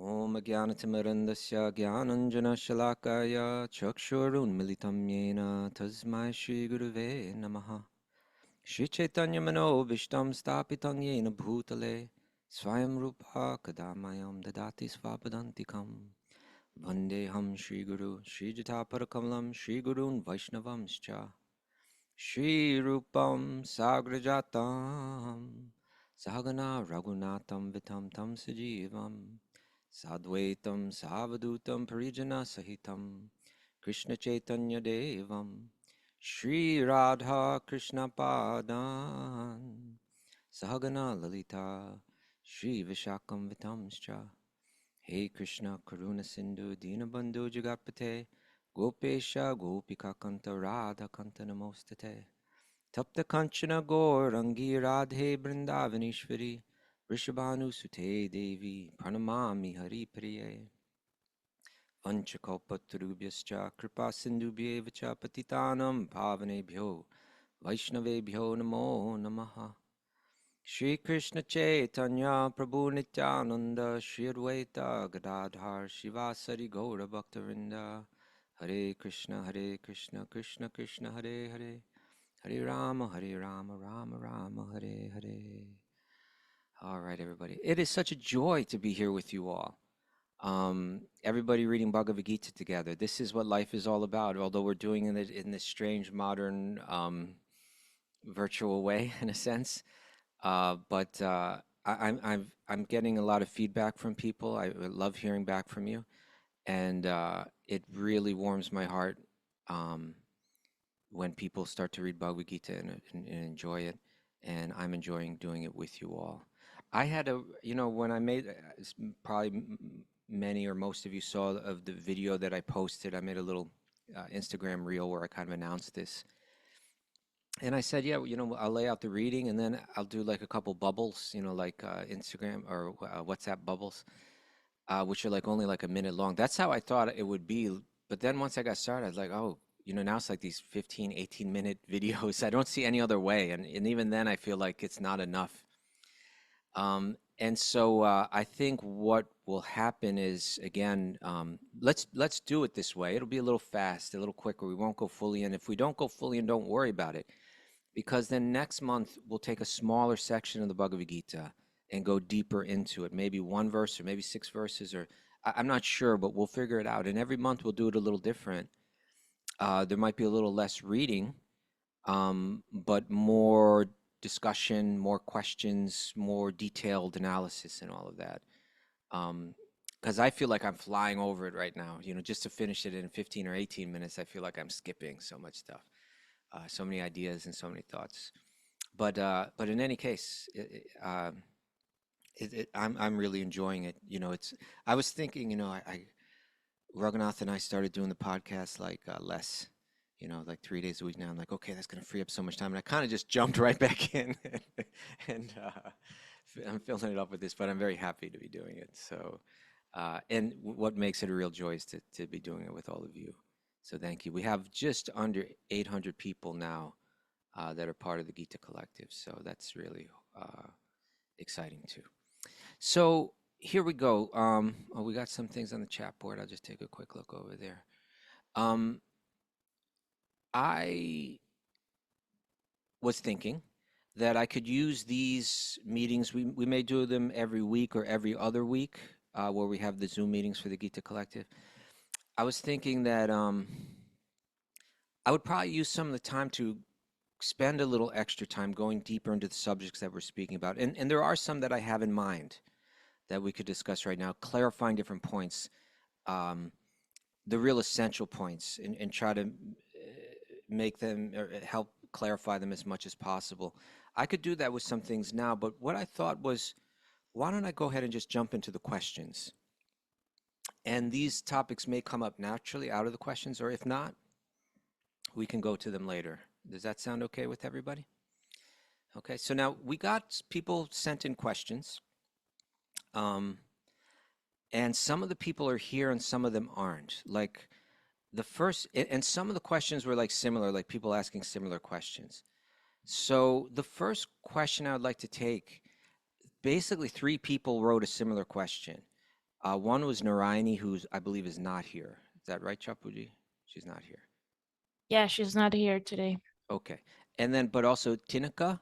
Om Jnanatimirandasya Jnananjana-shalakaya Chakshurunmilitam Yena Tasmai Shri Guruve Namaha Shri Chaitanya Manobishtam Stapitam Yena Bhutale Swayam Rupa Kadamayam Dadati Svapadantikam Vandeham Shri Guru Shri Jataparakamalam Shri Gurun Vaishnavamscha Shri Rupam Sagrajatam Sahagana Raghunatam Vitam Tam Sajivam Sadvaitam Savadutam Parijana Sahitam Krishna Chaitanya Devam Shri Radha Krishna Padan Sahagana Lalita Shri Vishakam Vitamscha Hey Krishna Karuna Sindhu Dinabandhu Jagapate Gopesha Gopika Kanta Radha Kanta Namostate Tapta Kanchana Gaurangi Radhe Brindavanishwari Vrishabhanu Sute Devi Pranamami Hari Priye Vanchakalpatarubhyascha Kripa Sindhubhyevacha Patitanam Pavanebhyo Vaishnavebhyo Namo Namaha Shri Krishna Chaitanya Prabhu Nityananda Shri Advaita Gadadhar Shivasari Gaura Bhaktavinda Hare Krishna Krishna Krishna Hare Hare Hare Rama, Rama Rama, Hare Hare. All right, everybody. It is such a joy to be here with you all. Everybody reading Bhagavad Gita together. This is what life is all about, although we're doing it in this strange, modern, virtual way, in a sense. I'm getting a lot of feedback from people. I love hearing back from you, and it really warms my heart. Um, when people start to read Bhagavad Gita and enjoy it, and I'm enjoying doing it with you all. I had when I made, probably many or most of you saw of the video that I posted, I made a little Instagram reel where I kind of announced this. And I said, yeah, I'll lay out the reading and then I'll do like a couple bubbles, like Instagram or WhatsApp bubbles, which are like only like a minute long. That's how I thought it would be. But then once I got started, I was like, oh, now it's like these 15, 18-minute videos. I don't see any other way. And even then, I feel like it's not enough. And so I think what will happen is, again, let's do it this way. It'll be a little fast, a little quicker. We won't go fully in. If we don't go fully in, don't worry about it. Because then next month, we'll take a smaller section of the Bhagavad Gita and go deeper into it. Maybe one verse or maybe 6 verses, or I'm not sure, but we'll figure it out. And every month, we'll do it a little different. There might be a little less reading, but more discussion, more questions, more detailed analysis, and all of that. Because I feel like I'm flying over it right now. Just to finish it in 15 or 18 minutes, I feel like I'm skipping so much stuff, so many ideas and so many thoughts. But in any case, I'm really enjoying it. I was thinking, Raghunath and I started doing the podcast like less, like 3 days a week now. I'm like, okay, that's going to free up so much time. And I kind of just jumped right back in and I'm filling it up with this, but I'm very happy to be doing it. So, and what makes it a real joy is to be doing it with all of you. So thank you. We have just under 800 people now that are part of the Gita Collective. So that's really exciting too. So here we go. Oh, we got some things on the chat board. I'll just take a quick look over there. I was thinking that I could use these meetings. We may do them every week or every other week where we have the Zoom meetings for the Gita Collective. I was thinking that I would probably use some of the time to spend a little extra time going deeper into the subjects that we're speaking about. And there are some that I have in mind that we could discuss right now, clarifying different points, the real essential points, and try to make them or help clarify them as much as possible. I could do that with some things now, but what I thought was, why don't I go ahead and just jump into the questions? And these topics may come up naturally out of the questions, or if not, we can go to them later. Does that sound okay with everybody? Okay, so now we got people sent in questions. And some of the people are here and some of them aren't. Like the first, and some of the questions were like similar, like people asking similar questions. So the first question I would like to take, basically 3 people wrote a similar question. One was Narayani, who's I believe is not here. Is that right, Chapuji? She's not here. Yeah, she's not here today. Okay. And then, but also Tinika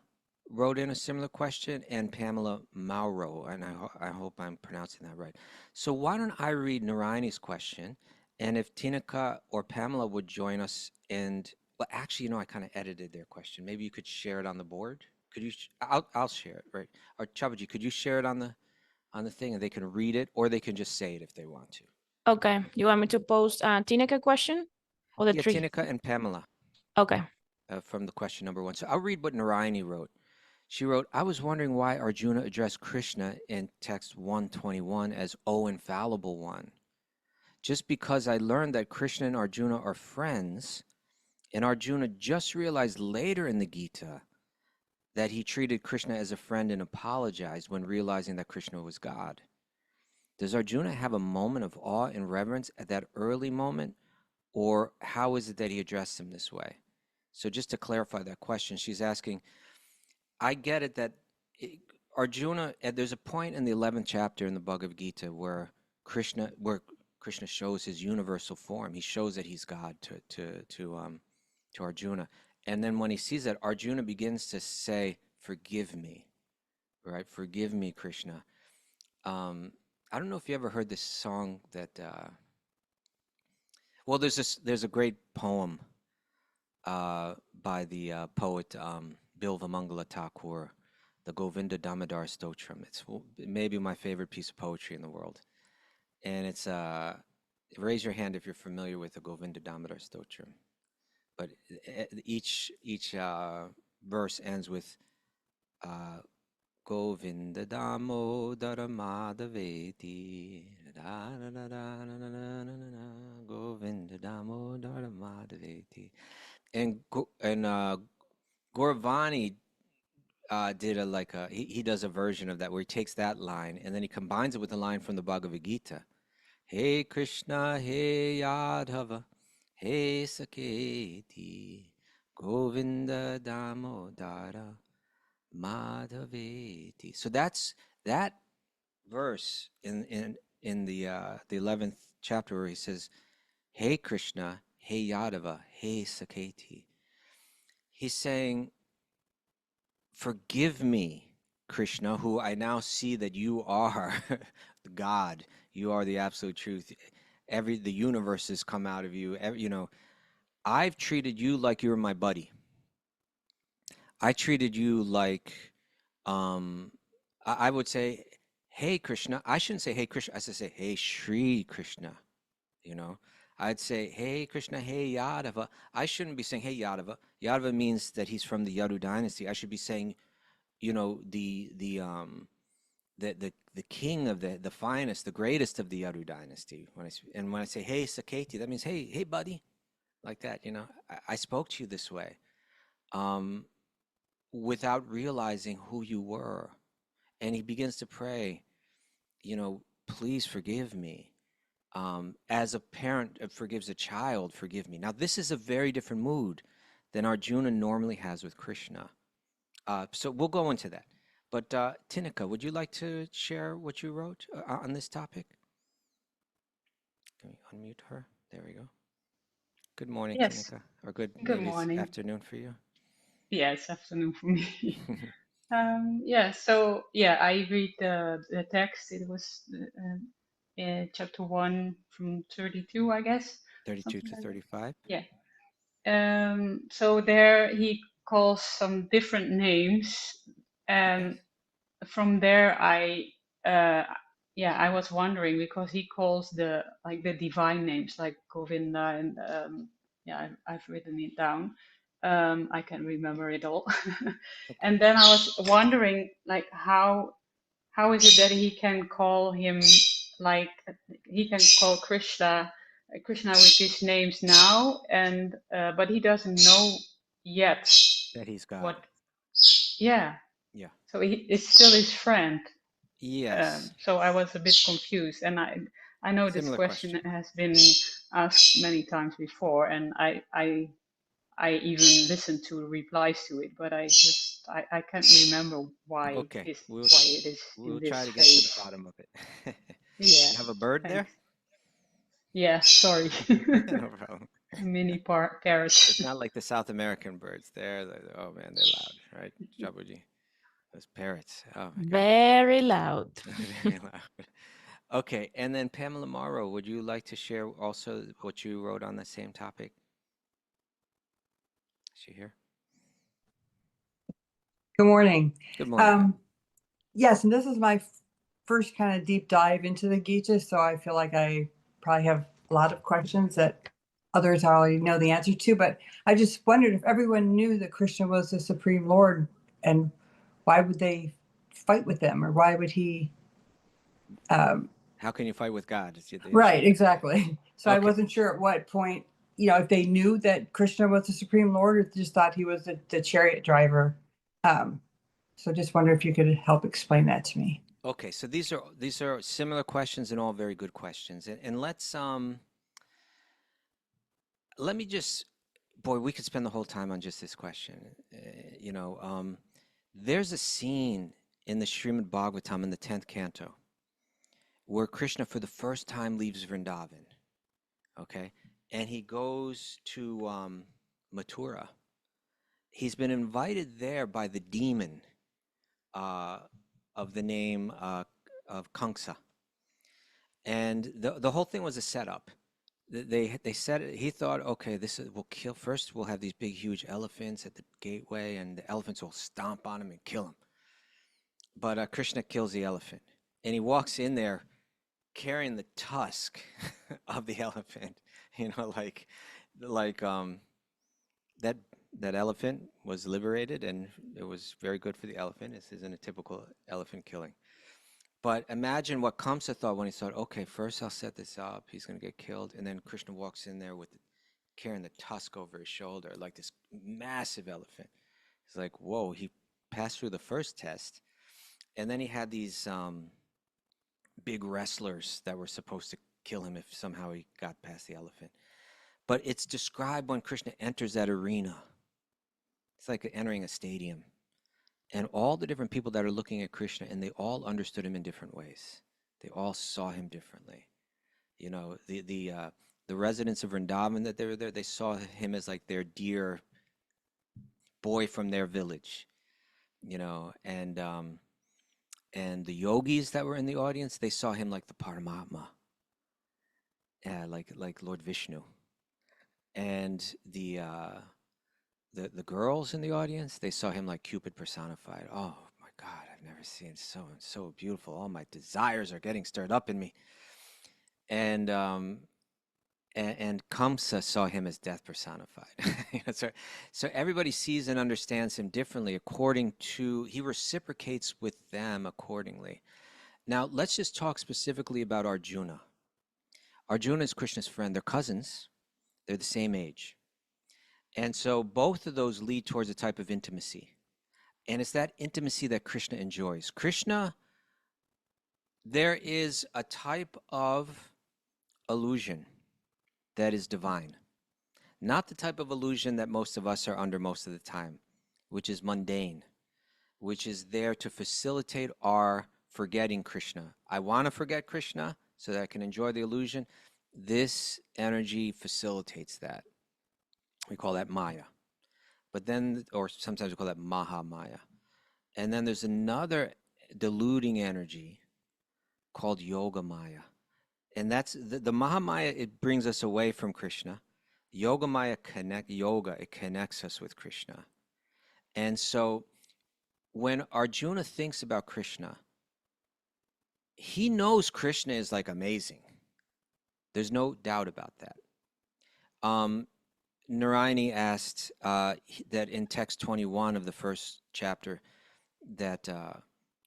wrote in a similar question, and Pamela Mauro, and I hope I'm pronouncing that right. So why don't I read Narayani's question, and if Tinika or Pamela would join us, and well, actually, I kind of edited their question. Maybe you could share it on the board. Could you? I'll share it, right? Or Chabaji, could you share it on the thing, and they can read it, or they can just say it if they want to. Okay, you want me to post Tineka question or the Yeah, three? Tinika and Pamela Okay. from the question number one. So I'll read what Narayani wrote. She wrote, I was wondering why Arjuna addressed Krishna in text 121 as O infallible one. Just because I learned that Krishna and Arjuna are friends, and Arjuna just realized later in the Gita that he treated Krishna as a friend and apologized when realizing that Krishna was God. Does Arjuna have a moment of awe and reverence at that early moment, or how is it that he addressed him this way? So just to clarify that question, she's asking, I get it that i- Arjuna, there's a point in the 11th chapter in the Bhagavad Gita where Krishna shows his universal form. He shows that he's God to Arjuna. And then when he sees that, Arjuna begins to say, "Forgive me," right? "Forgive me, Krishna." Um, I don't know if you ever heard this song that well, there's a great poem by the poet Bilvamangala Thakur, the Govinda Damodar Stotram. It's maybe my favorite piece of poetry in the world. And it's raise your hand if you're familiar with the Govinda Damodar Stotram. But each verse ends with uh, Govinda Damodara Madhaveti. Govinda Damodara Madhaveti. And Gauravani did he does a version of that where he takes that line and then he combines it with a line from the Bhagavad Gita. Hey Krishna, hey Yadhava, hey Saketi, Govinda Damodara Madhaveti. So that's that verse in the 11th chapter where he says, Hey Krishna, hey Yadava, hey Saketi. He's saying, forgive me, Krishna, who I now see that you are the God. You are the absolute truth. The universe has come out of you. I've treated you like you were my buddy. I treated you like, um, I would say, hey, Krishna. I shouldn't say, hey, Krishna. I should say, hey, Shri Krishna. You know, I'd say, hey, Krishna, hey, Yadava. I shouldn't be saying, hey, Yadava. Yadava means that he's from the Yadu dynasty. I should be saying, the king of the finest, the greatest of the Yadu dynasty. When I say hey Saketi, that means hey buddy, like that. I spoke to you this way, um, without realizing who you were, and he begins to pray. Please forgive me. As a parent forgives a child, forgive me. Now this is a very different mood than Arjuna normally has with Krishna. So we'll go into that. But Tinika, would you like to share what you wrote on this topic? Can we unmute her? There we go. Good morning, Yes, Tinika. Or good, good maybe it's morning. afternoon for you. Yes, afternoon for me. Yeah, so yeah, I read the text. It was chapter 1 from 32, I guess, 32 something to like that. 35. Yeah. So there he calls some different names, Okay. and from there uh, yeah, I was wondering because he calls the divine names like Govinda and yeah, I've written it down. I can remember it all. Okay. And then I was wondering like how is it that he can call him like he can call Krishna with these names now, and but he doesn't know yet That he's what. God. Yeah, Yeah. so he is still his friend. Yes. So I was a bit confused, and I know this Similar question question. has been asked many times before, and I even listened to replies to it, but I can't remember Okay. why it is in We'll this try to get to the phase. bottom of it. Yeah. have a bird there? Thanks. Yeah, sorry. No problem. Mini parrots. It's not like the South American birds. Oh man, they're loud, right, Jabuji? Those parrots. Oh my God. Very loud. Very loud. Okay, and then Pamela Morrow, would you like to share also what you wrote on the same topic? Is she here? Good morning. Good morning, Pam. Yes, and this is my first kind of deep dive into the Gītā, so I feel like I probably have a lot of questions that others already know the answer to. But I just wondered if everyone knew that Krishna was the Supreme Lord, and why would they fight with him, or why would he? How can you fight with God? Is the Right, exactly. So I Okay. wasn't sure at what point, if they knew that Krishna was the Supreme Lord, or just thought he was the chariot driver. So just wonder if you could help explain that to me. Okay, so these are similar questions and all very good questions. And let me just, boy, we could spend the whole time on just this question. There's a scene in the Srimad Bhagavatam in the 10th canto where Krishna for the first time leaves Vrindavan, okay? And he goes to Mathura. He's been invited there by the demon of the name of Kamsa. And the whole thing was a setup. They said he thought, okay, we'll kill first. We'll have these big, huge elephants at the gateway, and the elephants will stomp on him and kill him. But Krishna kills the elephant, and he walks in there carrying the tusk of the elephant. That elephant was liberated, and it was very good for the elephant. This isn't a typical elephant killing. But imagine what Kamsa thought when he thought, okay, first I'll set this up. He's going to get killed. And then Krishna walks in there carrying the tusk over his shoulder, like this massive elephant. It's like, whoa, he passed through the first test. And then he had these big wrestlers that were supposed to kill him if somehow he got past the elephant. But it's described when Krishna enters that arena. It's like entering a stadium. And all the different people that are looking at Krishna, and they all understood him in different ways. They all saw him differently. The residents of Vrindavan that they were there, they saw him as like their dear boy from their village. And the yogis that were in the audience, they saw him like the Paramatma, like Lord Vishnu. And the girls in the audience, they saw him like Cupid personified. Oh my God, I've never seen so beautiful. All my desires are getting stirred up in me. And Kamsa saw him as death personified. So everybody sees and understands him differently he reciprocates with them accordingly. Now let's just talk specifically about Arjuna. Arjuna is Krishna's friend. They're cousins. They're the same age. And so both of those lead towards a type of intimacy. And it's that intimacy that Krishna enjoys. There is a type of illusion that is divine. Not the type of illusion that most of us are under most of the time, which is mundane, which is there to facilitate our forgetting Krishna. I want to forget Krishna so that I can enjoy the illusion. This energy facilitates that. We call that Maya. Or sometimes we call that Maha Maya. And then there's another deluding energy called Yoga Maya. And that's the Maha Maya, it brings us away from Krishna. Yoga Maya it connects us with Krishna. And so when Arjuna thinks about Krishna, he knows Krishna is like amazing. There's no doubt about that. Narayani asked that in text 21 of the first chapter that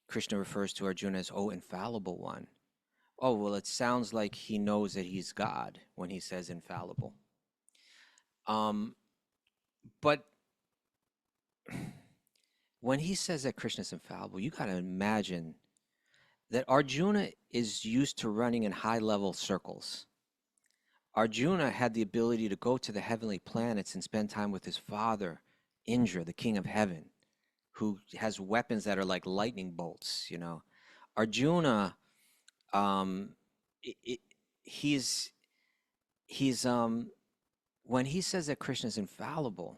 Krishna refers to Arjuna as, oh, infallible one. Oh, well, it sounds like he knows that he's God when he says infallible. But when he says that Krishna's infallible, you got to imagine that Arjuna is used to running in high-level circles. Arjuna had the ability to go to the heavenly planets and spend time with his father, Indra, the king of heaven, who has weapons that are like lightning bolts, Arjuna it, he's he's when he says that Krishna is infallible,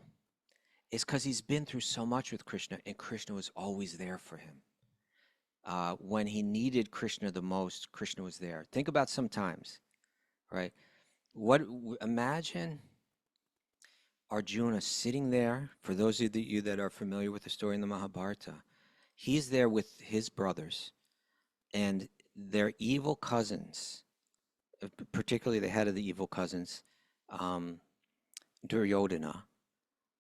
it's because he's been through so much with Krishna, and Krishna was always there for him. When he needed Krishna the most, Krishna was there. Think about sometimes, right? Imagine Arjuna sitting there. For those of you that are familiar with the story in the Mahabharata, he's there with his brothers, and their evil cousins, particularly the head of the evil cousins, Duryodhana,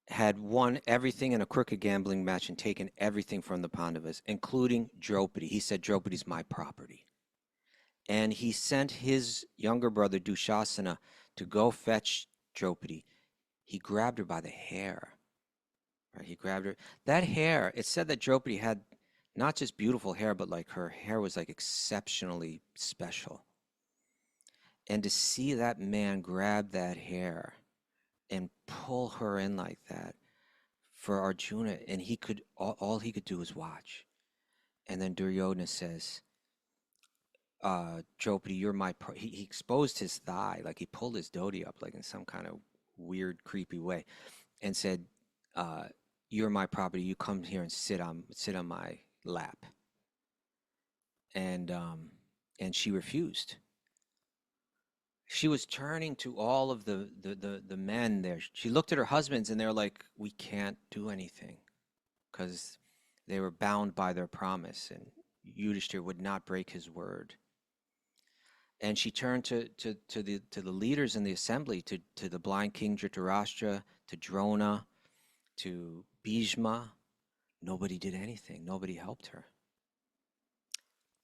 had won everything in a crooked gambling match and taken everything from the Pandavas, including Draupadi. He said, Draupadi's my property. And he sent his younger brother Dushasana to go fetch Draupadi. He grabbed her by the hair. Right? He grabbed her. That hair, it said that Draupadi had not just beautiful hair, but like her hair was like exceptionally special. And to see that man grab that hair and pull her in like that for Arjuna, and he could all he could do was watch. And then Duryodhana says, Draupadi, you're my he exposed his thigh, like he pulled his dhoti up like in some kind of weird, creepy way, and said, you're my property, you come here and sit on my lap. And she refused. She was turning to all of the men there. She looked at her husbands, and they're like, we can't do anything, because they were bound by their promise, and Yudhishthira would not break his word. And she turned to the leaders in the assembly, to the blind king Dhritarashtra, to Drona, to Bhishma. Nobody did anything. Nobody helped her.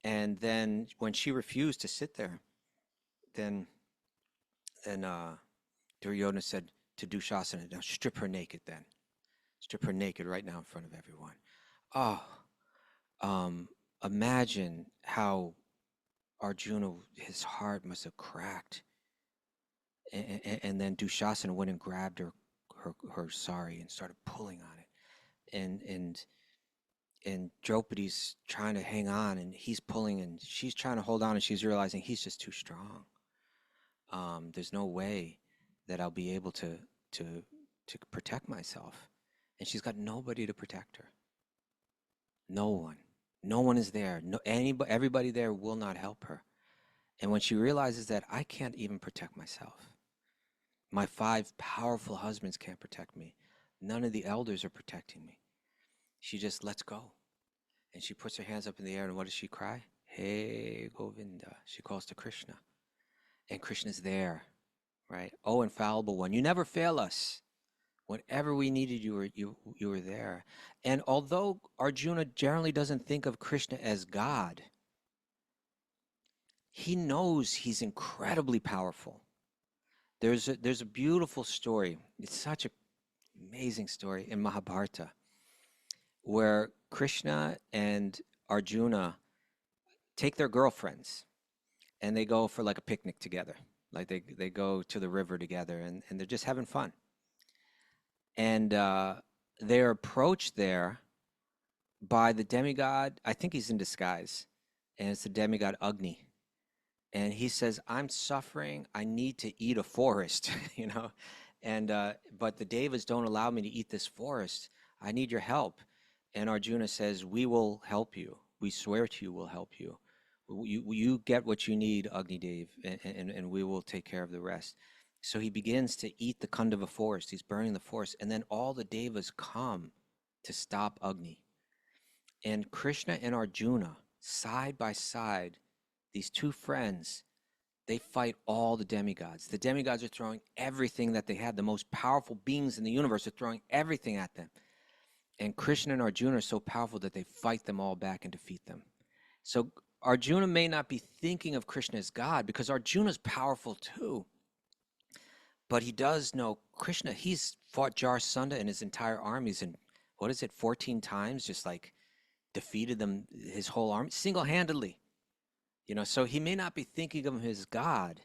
And then when she refused to sit there, then Duryodhana said to Dushasana, now strip her naked then. Strip her naked right now in front of everyone. Oh, imagine how Arjuna, his heart must have cracked. And then Dushasana went and grabbed her sari and started pulling on it. And Draupadi's trying to hang on, and he's pulling, and she's trying to hold on, and she's realizing he's just too strong. There's no way that I'll be able to protect myself. And she's got nobody to protect her. No one. No one is there. Everybody there will not help her. And when she realizes that I can't even protect myself, my 5 powerful husbands can't protect me, none of the elders are protecting me, she just lets go. And she puts her hands up in the air, and what does she cry? Hey, Govinda. She calls to Krishna. And Krishna's there, right? Oh, infallible one, you never fail us. Whenever we needed you, you were there. And although Arjuna generally doesn't think of Krishna as God, he knows he's incredibly powerful. There's a beautiful story. It's such an amazing story in Mahabharata, where Krishna and Arjuna take their girlfriends and they go for like a picnic together. Like they go to the river together, and they're just having fun. And they're approached there by the demigod. I think he's in disguise, and it's the demigod Agni. And he says, I'm suffering, I need to eat a forest, and but the devas don't allow me to eat this forest. I need your help. And Arjuna says, we will help you. We swear to you we'll help you. You get what you need, Agni Dev, and we will take care of the rest. So he begins to eat the Kandava forest. He's burning the forest. And then all the devas come to stop Agni. And Krishna and Arjuna, side by side, these 2 friends, they fight all the demigods. The demigods are throwing everything that they had. The most powerful beings in the universe are throwing everything at them. And Krishna and Arjuna are so powerful that they fight them all back and defeat them. So Arjuna may not be thinking of Krishna as God, because Arjuna's powerful too. But he does know Krishna. He's fought Jarasandha and his entire armies, and 14 times, just like defeated them, his whole army, single-handedly. So he may not be thinking of him as God,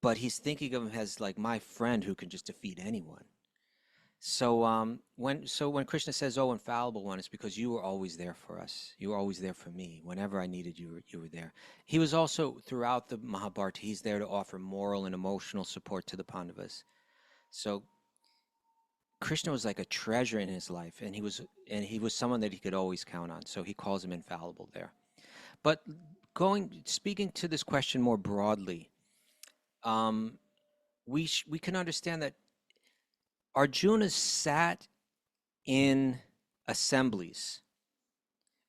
but he's thinking of him as like my friend who can just defeat anyone. When Krishna says, "Oh, infallible one," it's because you were always there for us. You were always there for me. Whenever I needed you, you were there. He was also throughout the Mahabharata. He's there to offer moral and emotional support to the Pandavas. So Krishna was like a treasure in his life, and he was someone that he could always count on. So he calls him infallible there. But speaking to this question more broadly, we can understand that Arjuna sat in assemblies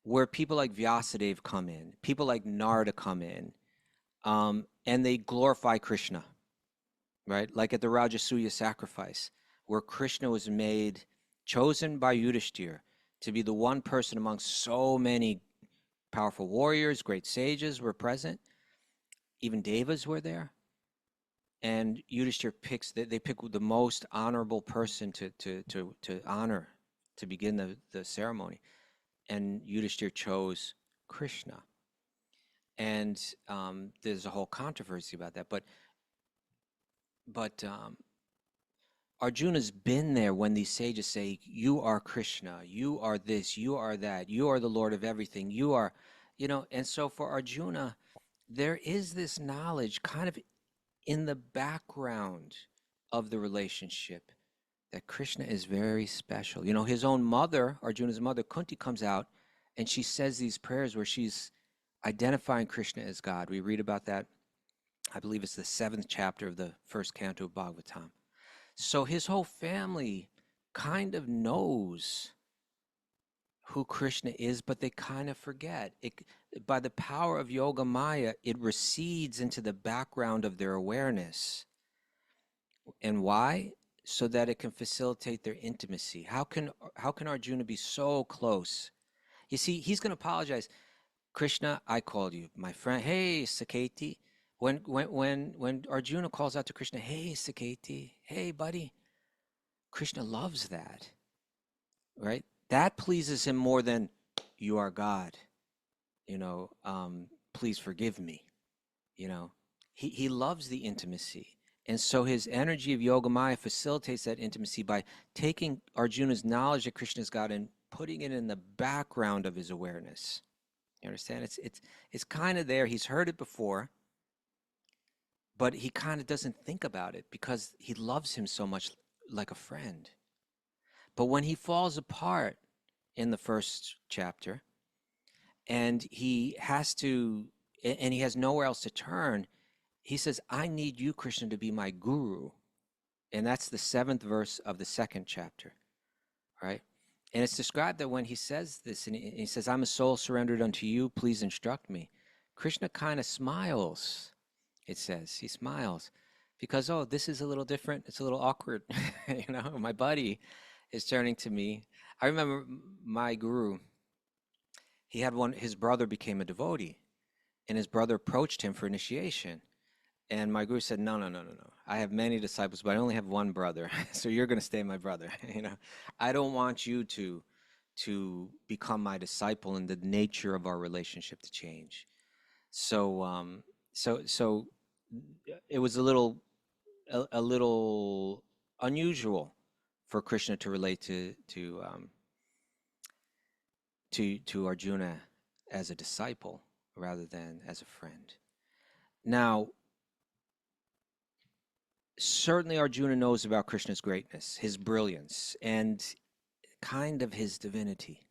where people like Vyasadeva come in, people like Narada come in, and they glorify Krishna, right? Like at the Rajasuya sacrifice, where Krishna was chosen by Yudhishthira to be the one person amongst so many powerful warriors, great sages were present. Even devas were there. And Yudhishthira they pick the most honorable person to honor to begin the ceremony. And Yudhishthira chose Krishna. And there's a whole controversy about that. But Arjuna's been there when these sages say, "You are Krishna, you are this, you are that, you are the Lord of everything, you are," and so for Arjuna, there is this knowledge kind of in the background of the relationship that Krishna is very special. His own mother, Arjuna's mother, Kunti, comes out and she says these prayers where she's identifying Krishna as God. We read about that. I believe it's the 7th chapter of the 1st canto of Bhagavatam. So his whole family kind of knows who Krishna is, but they kind of forget. By the power of Yoga Maya, it recedes into the background of their awareness. And why? So that it can facilitate their intimacy. How can Arjuna be so close? You see, he's going to apologize. Krishna, I called you, my friend. Hey, Saketi. When Arjuna calls out to Krishna, hey, Saketi, hey, buddy, Krishna loves that, right? That pleases him more than you are God. Please forgive me. He loves the intimacy. And so his energy of Yogamaya facilitates that intimacy by taking Arjuna's knowledge that Krishna is God and putting it in the background of his awareness. You understand? It's kind of there. He's heard it before, but he kind of doesn't think about it because he loves him so much, like a friend. But when he falls apart in the 1st chapter, and he has nowhere else to turn, he says, "I need you, Krishna, to be my guru." And that's the 7th verse of the 2nd chapter, right? And it's described that when he says this, and he says, "I'm a soul surrendered unto you, please instruct me," Krishna kind of smiles. It says, he smiles because, oh, this is a little different. It's a little awkward. My buddy is turning to me. I remember my guru, his brother became a devotee, and his brother approached him for initiation. And my guru said, no. I have many disciples, but I only have one brother. So you're going to stay my brother. I don't want you to become my disciple and the nature of our relationship to change. So it was a little unusual for Krishna to relate to Arjuna as a disciple rather than as a friend. Now, certainly Arjuna knows about Krishna's greatness, his brilliance, and kind of his divinity.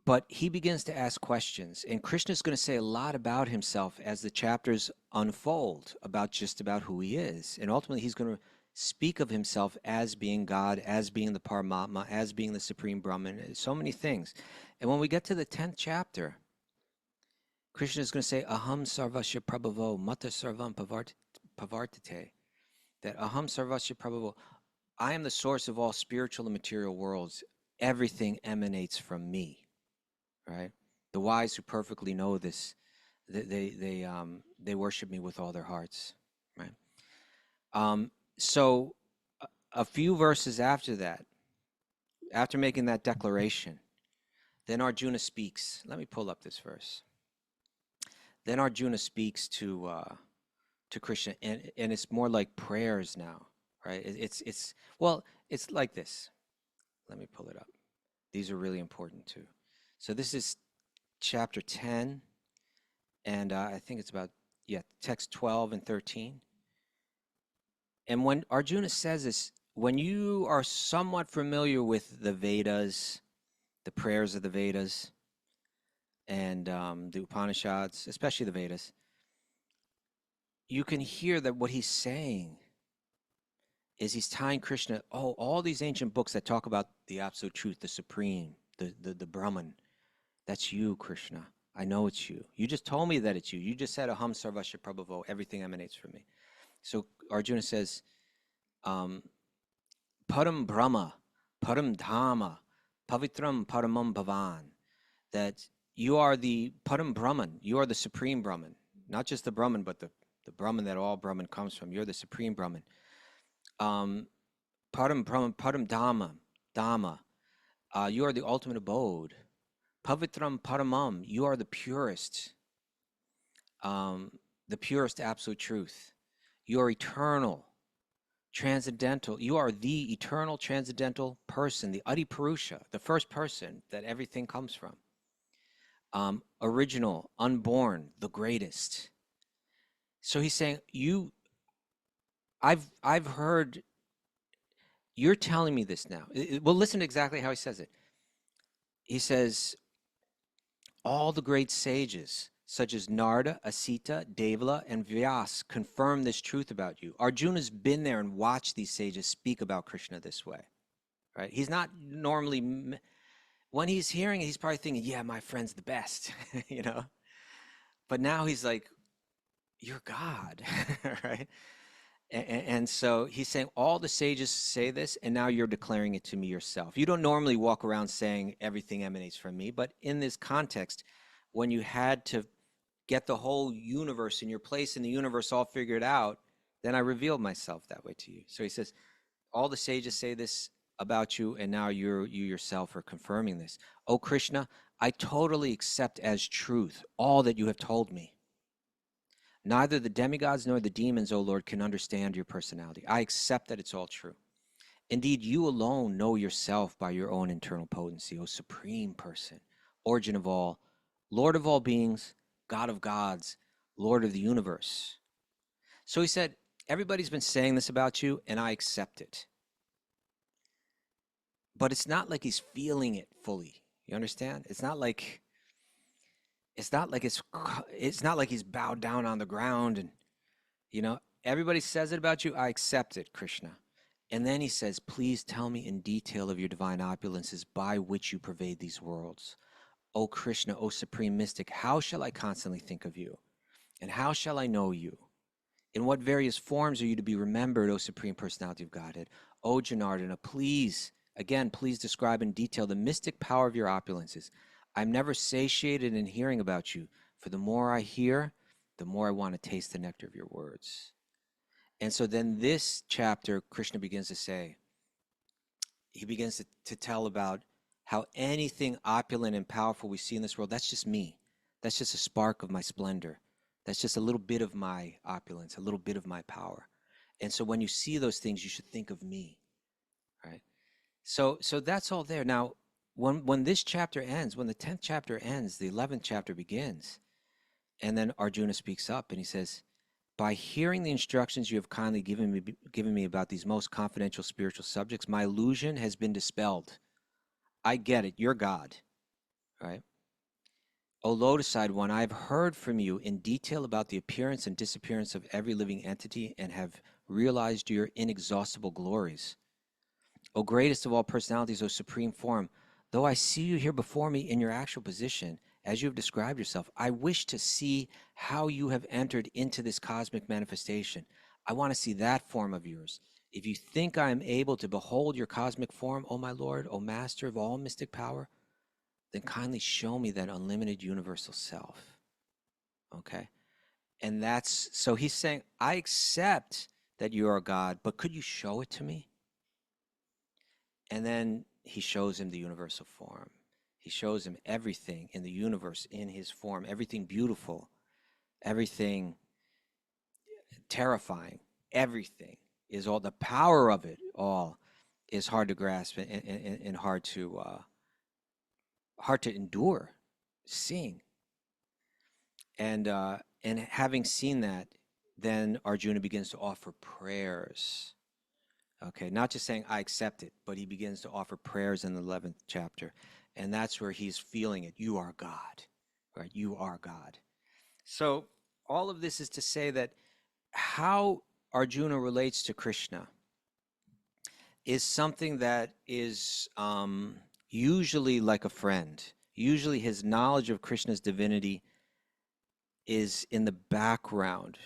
But he begins to ask questions, and Krishna's going to say a lot about himself as the chapters unfold, about who he is. And ultimately, he's going to speak of himself as being God, as being the Paramatma, as being the Supreme Brahman, so many things. And when we get to the 10th chapter, Krishna is going to say, "Aham sarvasya prabhavo mata sarvam pavartate." That aham sarvasya prabhavo, I am the source of all spiritual and material worlds. Everything emanates from me. Right? The wise who perfectly know this, they worship me with all their hearts. Right? So a few verses after that, after making that declaration, then Arjuna speaks. Let me pull up this verse. Then Arjuna speaks to Krishna, and it's more like prayers now, right? Well, it's like this. Let me pull it up. These are really important too. So this is chapter 10, and I think it's about, yeah, text 12 and 13. And when Arjuna says this, when you are somewhat familiar with the Vedas, the prayers of the Vedas, and the Upanishads, especially the Vedas, you can hear that what he's saying is he's tying Krishna, oh, all these ancient books that talk about the absolute truth, the supreme, the Brahman, that's you, Krishna. I know it's you. You just told me that it's you. You just said, Aham Sarvasya Prabhavo, everything emanates from me. So Arjuna says, Param Brahma, Param Dhamma, Pavitram Paramam Bhavan, that you are the Param Brahman, you are the supreme Brahman, not just the Brahman, but the Brahman that all Brahman comes from. You're the supreme Brahman. Param Brahman, Param Dhamma, you are the ultimate abode. Pavitram Paramam, you are the purest absolute truth. You are eternal, transcendental. You are the eternal, transcendental person, the Adipurusha, the first person that everything comes from. Original, unborn, the greatest. So he's saying, I've heard, you're telling me this now. Well, listen to exactly how he says it. He says, all the great sages, such as Narada, Asita, Devala, and Vyas, confirm this truth about you. Arjuna's been there and watched these sages speak about Krishna this way, right? He's not normally, when he's hearing it, he's probably thinking, yeah, my friend's the best, you know? But now he's like, you're God, right? And so he's saying, all the sages say this, and now you're declaring it to me yourself. You don't normally walk around saying everything emanates from me, but in this context, when you had to get the whole universe and your place in the universe all figured out, then I revealed myself that way to you. So he says, all the sages say this about you, and now you yourself are confirming this. Oh, Krishna, I totally accept as truth all that you have told me. Neither the demigods nor the demons, O Lord, can understand your personality. I accept that it's all true. Indeed, you alone know yourself by your own internal potency, O supreme person, origin of all, Lord of all beings, God of gods, Lord of the universe. So he said, everybody's been saying this about you, and I accept it. But it's not like he's feeling it fully. You understand? It's not like it's not like he's bowed down on the ground and, you know, everybody says it about you, I accept it, Krishna. And then he says, please tell me in detail of your divine opulences by which you pervade these worlds. O Krishna, O supreme mystic, how shall I constantly think of you? And how shall I know you? In what various forms are you to be remembered, O supreme personality of Godhead? O Janardana, please, again, please describe in detail the mystic power of your opulences. I'm never satiated in hearing about you, for the more I hear, the more I want to taste the nectar of your words. And so then this chapter, Krishna begins to say, he begins to tell about how anything opulent and powerful we see in this world, that's just me. That's just a spark of my splendor. That's just a little bit of my opulence, a little bit of my power. And so when you see those things, you should think of me, right? So that's all there. Now, when this chapter ends, when the 10th chapter ends, the 11th chapter begins, and then Arjuna speaks up and he says, by hearing the instructions you have kindly given me about these most confidential spiritual subjects, my illusion has been dispelled. I get it. You're God, right? O lotus-eyed one, I have heard from you in detail about the appearance and disappearance of every living entity and have realized your inexhaustible glories. O greatest of all personalities, O supreme form, though I see you here before me in your actual position, as you have described yourself, I wish to see how you have entered into this cosmic manifestation. I want to see that form of yours. If you think I am able to behold your cosmic form, O my Lord, O Master of all mystic power, then kindly show me that unlimited universal self. Okay? And that's, so he's saying, I accept that you are God, but could you show it to me? And then he shows him the universal form. He shows him everything in the universe in his form, everything beautiful, everything terrifying, everything is all the power of it all is hard to grasp and hard to endure seeing. And having seen that, then Arjuna begins to offer prayers. Okay, not just saying I accept it, but he begins to offer prayers in the 11th chapter. And that's where he's feeling it. You are God, right? You are God. So all of this is to say that how Arjuna relates to Krishna is something that is usually like a friend. Usually his knowledge of Krishna's divinity is in the background.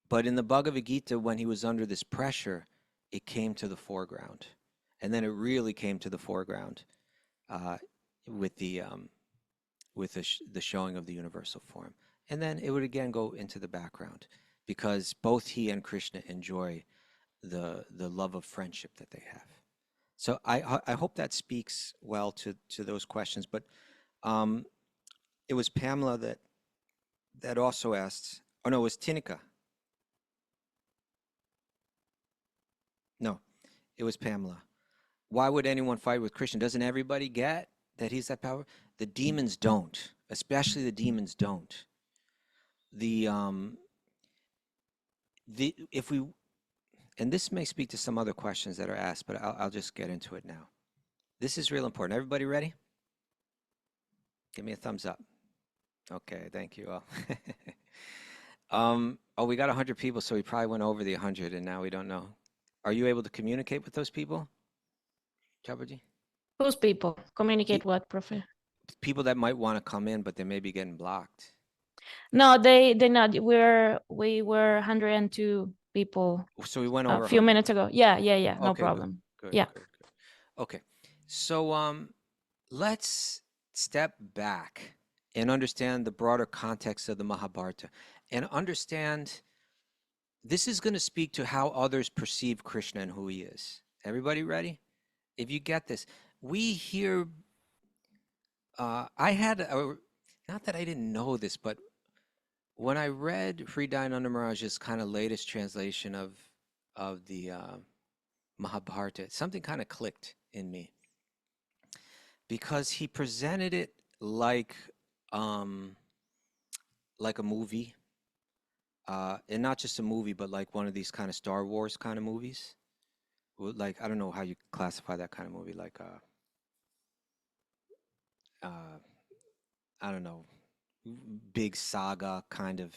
But in the Bhagavad Gītā, when he was under this pressure, it came to the foreground. And then it really came to the foreground with the showing of the universal form. And then it would again go into the background because both he and Krishna enjoy the love of friendship that they have. So I hope that speaks well to those questions. But it was Pamela that also asked, oh no, it was Tinika. No, it was Pamela. Why would anyone fight with Krishna? Doesn't everybody get that he's that power? The demons don't, especially the demons don't. If we, and this may speak to some other questions that are asked, but I'll just get into it now. This is real important. Everybody ready? Give me a thumbs up. Okay, thank you all. Oh, we got 100 people, so we probably went over the 100, and now we don't know. Are you able to communicate with those people, Chabaji? Whose people? Communicate what, Prophet? People that might want to come in, but they may be getting blocked. No, they not. We were 102 people So we went a over few 100. minutes ago. Yeah. No Okay, problem. Good. Yeah. Good. Okay, so let's step back and understand the broader context of the Mahabharata and understand this is going to speak to how others perceive Krishna and who he is. Everybody ready? If you get this, we hear, I had, not that I didn't know this, but when I read Hridayananda Maharaj's kind of latest translation of the Mahabharata, something kind of clicked in me because he presented it like a movie, and not just a movie, but like one of these kind of Star Wars kind of movies. Like, I don't know how you classify that kind of movie, like I don't know, big saga kind of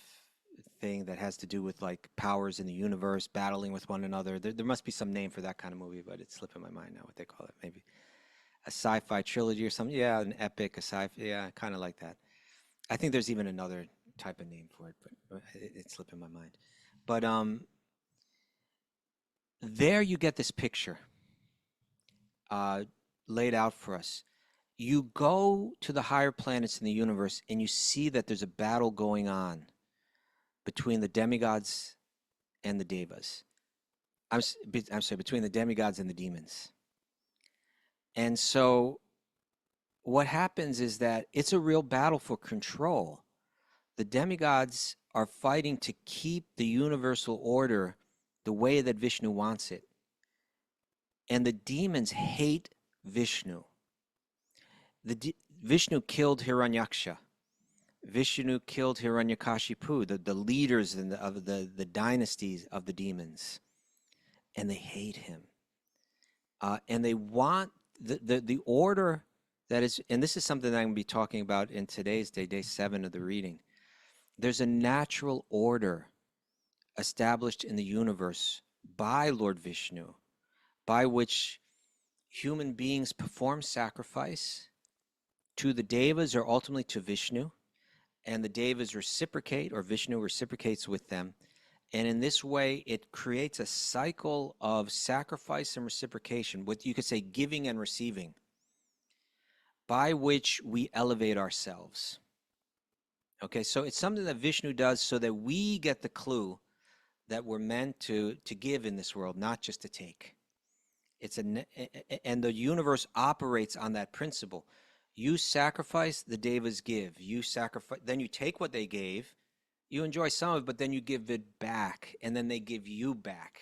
thing that has to do with like powers in the universe battling with one another. There must be some name for that kind of movie, but it's slipping my mind now what they call it. Maybe a sci-fi trilogy or something. Yeah, an epic, a sci-fi. Yeah, kind of like that. I think there's even another type of name for it, but it's slipping my mind. But there you get this picture laid out for us. You go to the higher planets in the universe and you see that there's a battle going on between the demigods and the devas. I'm sorry, between the demigods and the demons. And so what happens is that it's a real battle for control. The demigods are fighting to keep the universal order the way that Vishnu wants it. And the demons hate Vishnu. Vishnu killed Hiranyaksha. Vishnu killed Hiranyakashipu, the leaders of the dynasties of the demons. And they hate him. And they want the order that is, and this is something that I'm going to be talking about in today's day 7 of the reading. There's a natural order established in the universe by Lord Vishnu, by which human beings perform sacrifice to the devas or ultimately to Vishnu, and the devas reciprocate, or Vishnu reciprocates with them. And in this way, it creates a cycle of sacrifice and reciprocation, what you could say giving and receiving, by which we elevate ourselves. Okay, so it's something that Vishnu does so that we get the clue that we're meant to give in this world, not just to take. And the universe operates on that principle. You sacrifice, the devas give. You sacrifice, then you take what they gave, you enjoy some of it, but then you give it back, and then they give you back.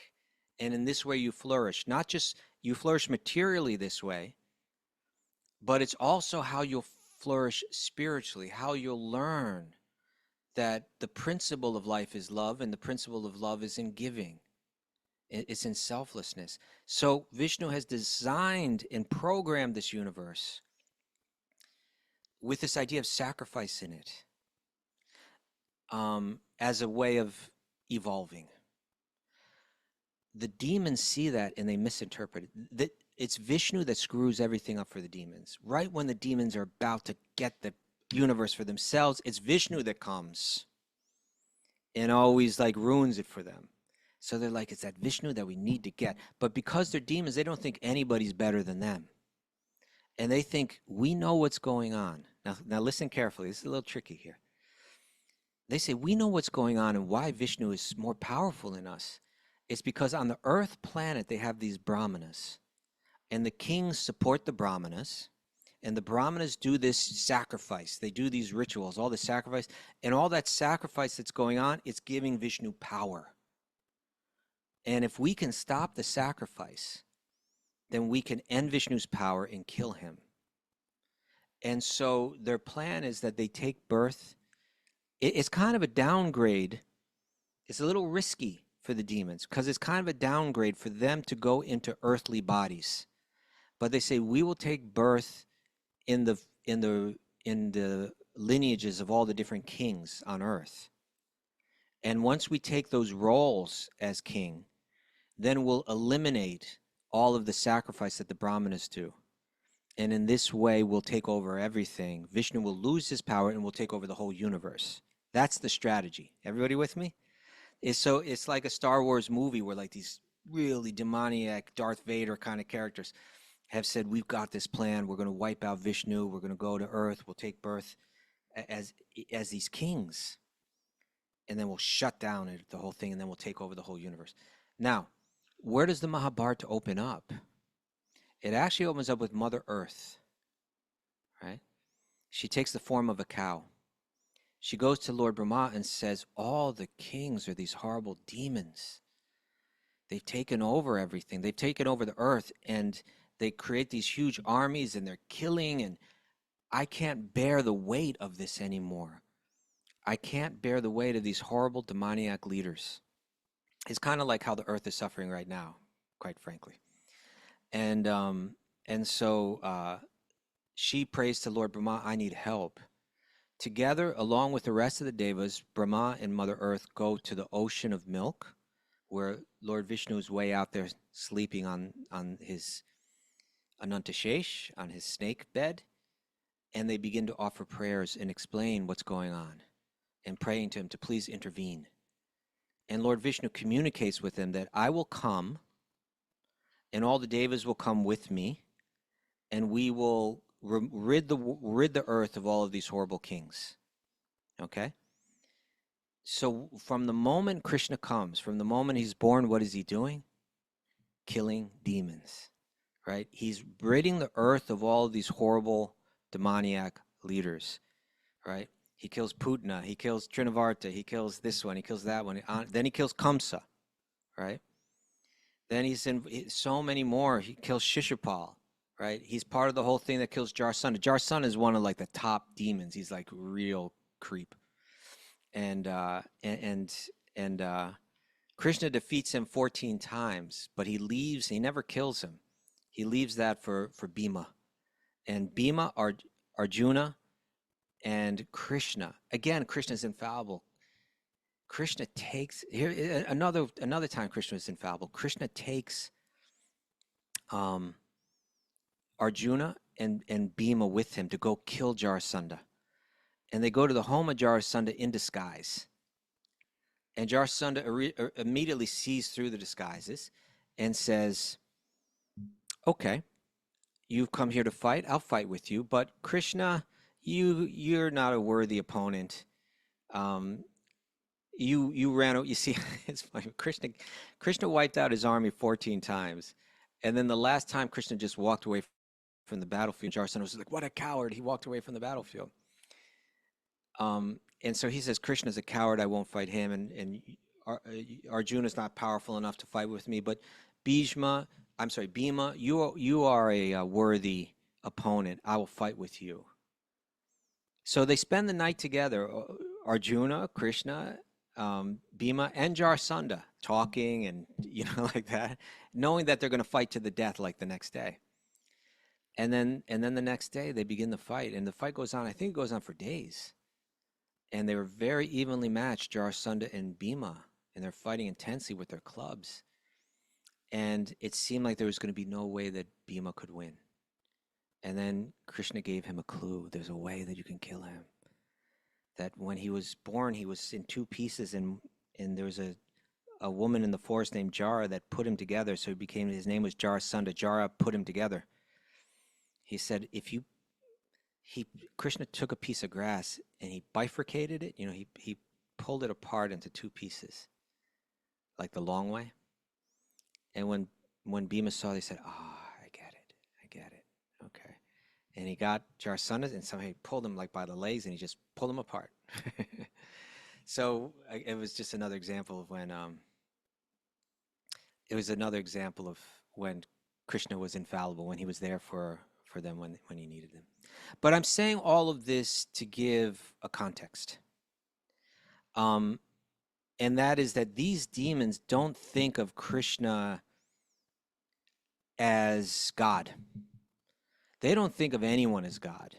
And in this way you flourish. Not just you flourish materially this way, but it's also how you'll flourish spiritually, how you'll learn that the principle of life is love, and the principle of love is in giving. It's in selflessness. So Vishnu has designed and programmed this universe with this idea of sacrifice in it, as a way of evolving. The demons see that and they misinterpret it. That it's Vishnu that screws everything up for the demons. Right when the demons are about to get the universe for themselves, it's Vishnu that comes and always like ruins it for them. So they're like, it's that Vishnu that we need to get. But because they're demons, they don't think anybody's better than them. And they think, we know what's going on. Now listen carefully. This is a little tricky here. They say, we know what's going on and why Vishnu is more powerful than us. It's because on the earth planet, they have these brahmanas. And the kings support the brahmanas. And the brahmanas do this sacrifice. They do these rituals, all the sacrifice. And all that sacrifice that's going on, it's giving Vishnu power. And if we can stop the sacrifice, then we can end Vishnu's power and kill him. And so their plan is that they take birth. It's kind of a downgrade. It's a little risky for the demons because it's kind of a downgrade for them to go into earthly bodies. But they say, we will take birth in the lineages of all the different kings on earth. And once we take those roles as king, then we'll eliminate all of the sacrifice that the brahmanas do. And in this way, we'll take over everything. Vishnu will lose his power and we'll take over the whole universe. That's the strategy. Everybody with me? It's like a Star Wars movie where like these really demoniac Darth Vader kind of characters have said, we've got this plan. We're going to wipe out Vishnu. We're going to go to earth. We'll take birth as these kings. And then we'll shut down the whole thing and then we'll take over the whole universe. Now, where does the Mahabharata open up? It actually opens up with Mother Earth, right? She takes the form of a cow. She goes to Lord Brahma and says, all the kings are these horrible demons. They've taken over everything. They've taken over the earth and they create these huge armies and they're killing, and I can't bear the weight of this anymore. I can't bear the weight of these horrible demoniac leaders. It's kind of like how the earth is suffering right now, quite frankly. And so she prays to Lord Brahma, I need help. Together, along with the rest of the devas, Brahma and Mother Earth go to the ocean of milk, where Lord Vishnu is way out there sleeping on his Anantashesh, on his snake bed, and they begin to offer prayers and explain what's going on, and praying to him to please intervene. And Lord Vishnu communicates with them that I will come, and all the devas will come with me, and we will rid the earth of all of these horrible kings. Okay? So from the moment Krishna comes, from the moment he's born, what is he doing? Killing demons, right? He's ridding the earth of all of these horrible demoniac leaders, right? He kills Putna, he kills Trinavarta, he kills this one, he kills that one. Then he kills Kamsa, right? Then he's in so many more. He kills Shishupal, right? He's part of the whole thing that kills Jarsana. Jarsana is one of like the top demons. He's like real creep. And Krishna defeats him 14 times, but he leaves, he never kills him. He leaves that for Bhima. And Bhima, Arjuna, and Krishna. Again, Krishna's infallible. Krishna takes, here another time Krishna is infallible. Krishna takes Arjuna and Bhima with him to go kill Jarasandha. And they go to the home of Jarasandha in disguise. And Jarasandha immediately sees through the disguises and says, okay, you've come here to fight, I'll fight with you, but Krishna, you're not a worthy opponent. You ran, you see, it's funny, Krishna wiped out his army 14 times. And then the last time Krishna just walked away from the battlefield, Jarasandha was like, what a coward, he walked away from the battlefield. And so he says, Krishna's a coward, I won't fight him. And Arjuna is not powerful enough to fight with me, but Bhima, you are a worthy opponent. I will fight with you. So they spend the night together, Arjuna, Krishna, Bhima, and Jarasandha, talking and like that, knowing that they're going to fight to the death like the next day. And then the next day they begin the fight, and the fight goes on. I think it goes on for days. And they were very evenly matched, Jarasandha and Bhima, and they're fighting intensely with their clubs. And it seemed like there was going to be no way that Bhima could win. And then Krishna gave him a clue. There's a way that you can kill him. That when he was born, he was in two pieces, and there was a woman in the forest named Jara that put him together. So his name was Jarasandha. Jara put him together. He said, Krishna took a piece of grass and he bifurcated it. He pulled it apart into two pieces, like the long way. And when Bhima saw it, he said, I get it. Okay. And he got Jarasandha, and somehow he pulled him like by the legs, and he just pulled him apart. So it was just another example of when Krishna was infallible, when he was there for them when he needed them. But I'm saying all of this to give a context. And that is that these demons don't think of Krishna as God. They don't think of anyone as God.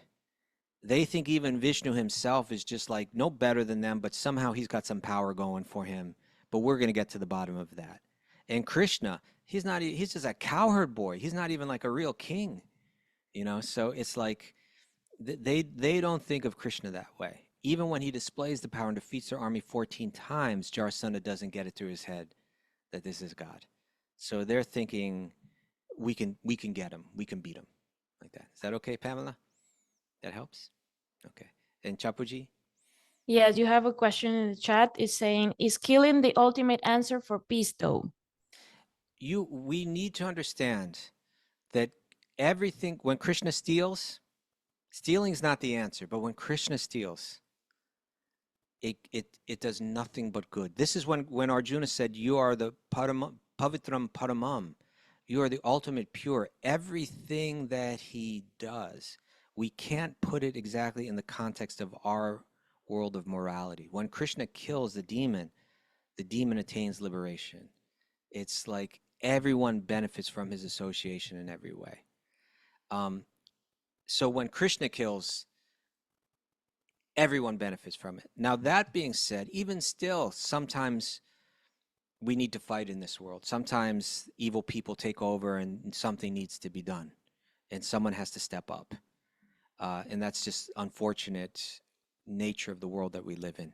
They think even Vishnu himself is just like no better than them, but somehow he's got some power going for him. But we're going to get to the bottom of that. And Krishna, he's just a cowherd boy. He's not even like a real king. So it's like they don't think of Krishna that way. Even when he displays the power and defeats their army 14 times, Jarasandha doesn't get it through his head that this is God. So they're thinking, we can get him, we can beat him, like that. Is that okay, Pamela? That helps? Okay. And Chapuji? Yes, you have a question in the chat. It's saying, is killing the ultimate answer for peace, though? We need to understand that everything, when Krishna steals, stealing is not the answer, but when Krishna steals, it does nothing but good. This is when Arjuna said, you are the pavitram paramam. You are the ultimate pure. Everything that he does, we can't put it exactly in the context of our world of morality. When Krishna kills the demon attains liberation. It's like everyone benefits from his association in every way. So when Krishna kills, everyone benefits from it. Now, that being said, even still, sometimes we need to fight in this world. Sometimes evil people take over and something needs to be done, and someone has to step up. And that's just unfortunate nature of the world that we live in.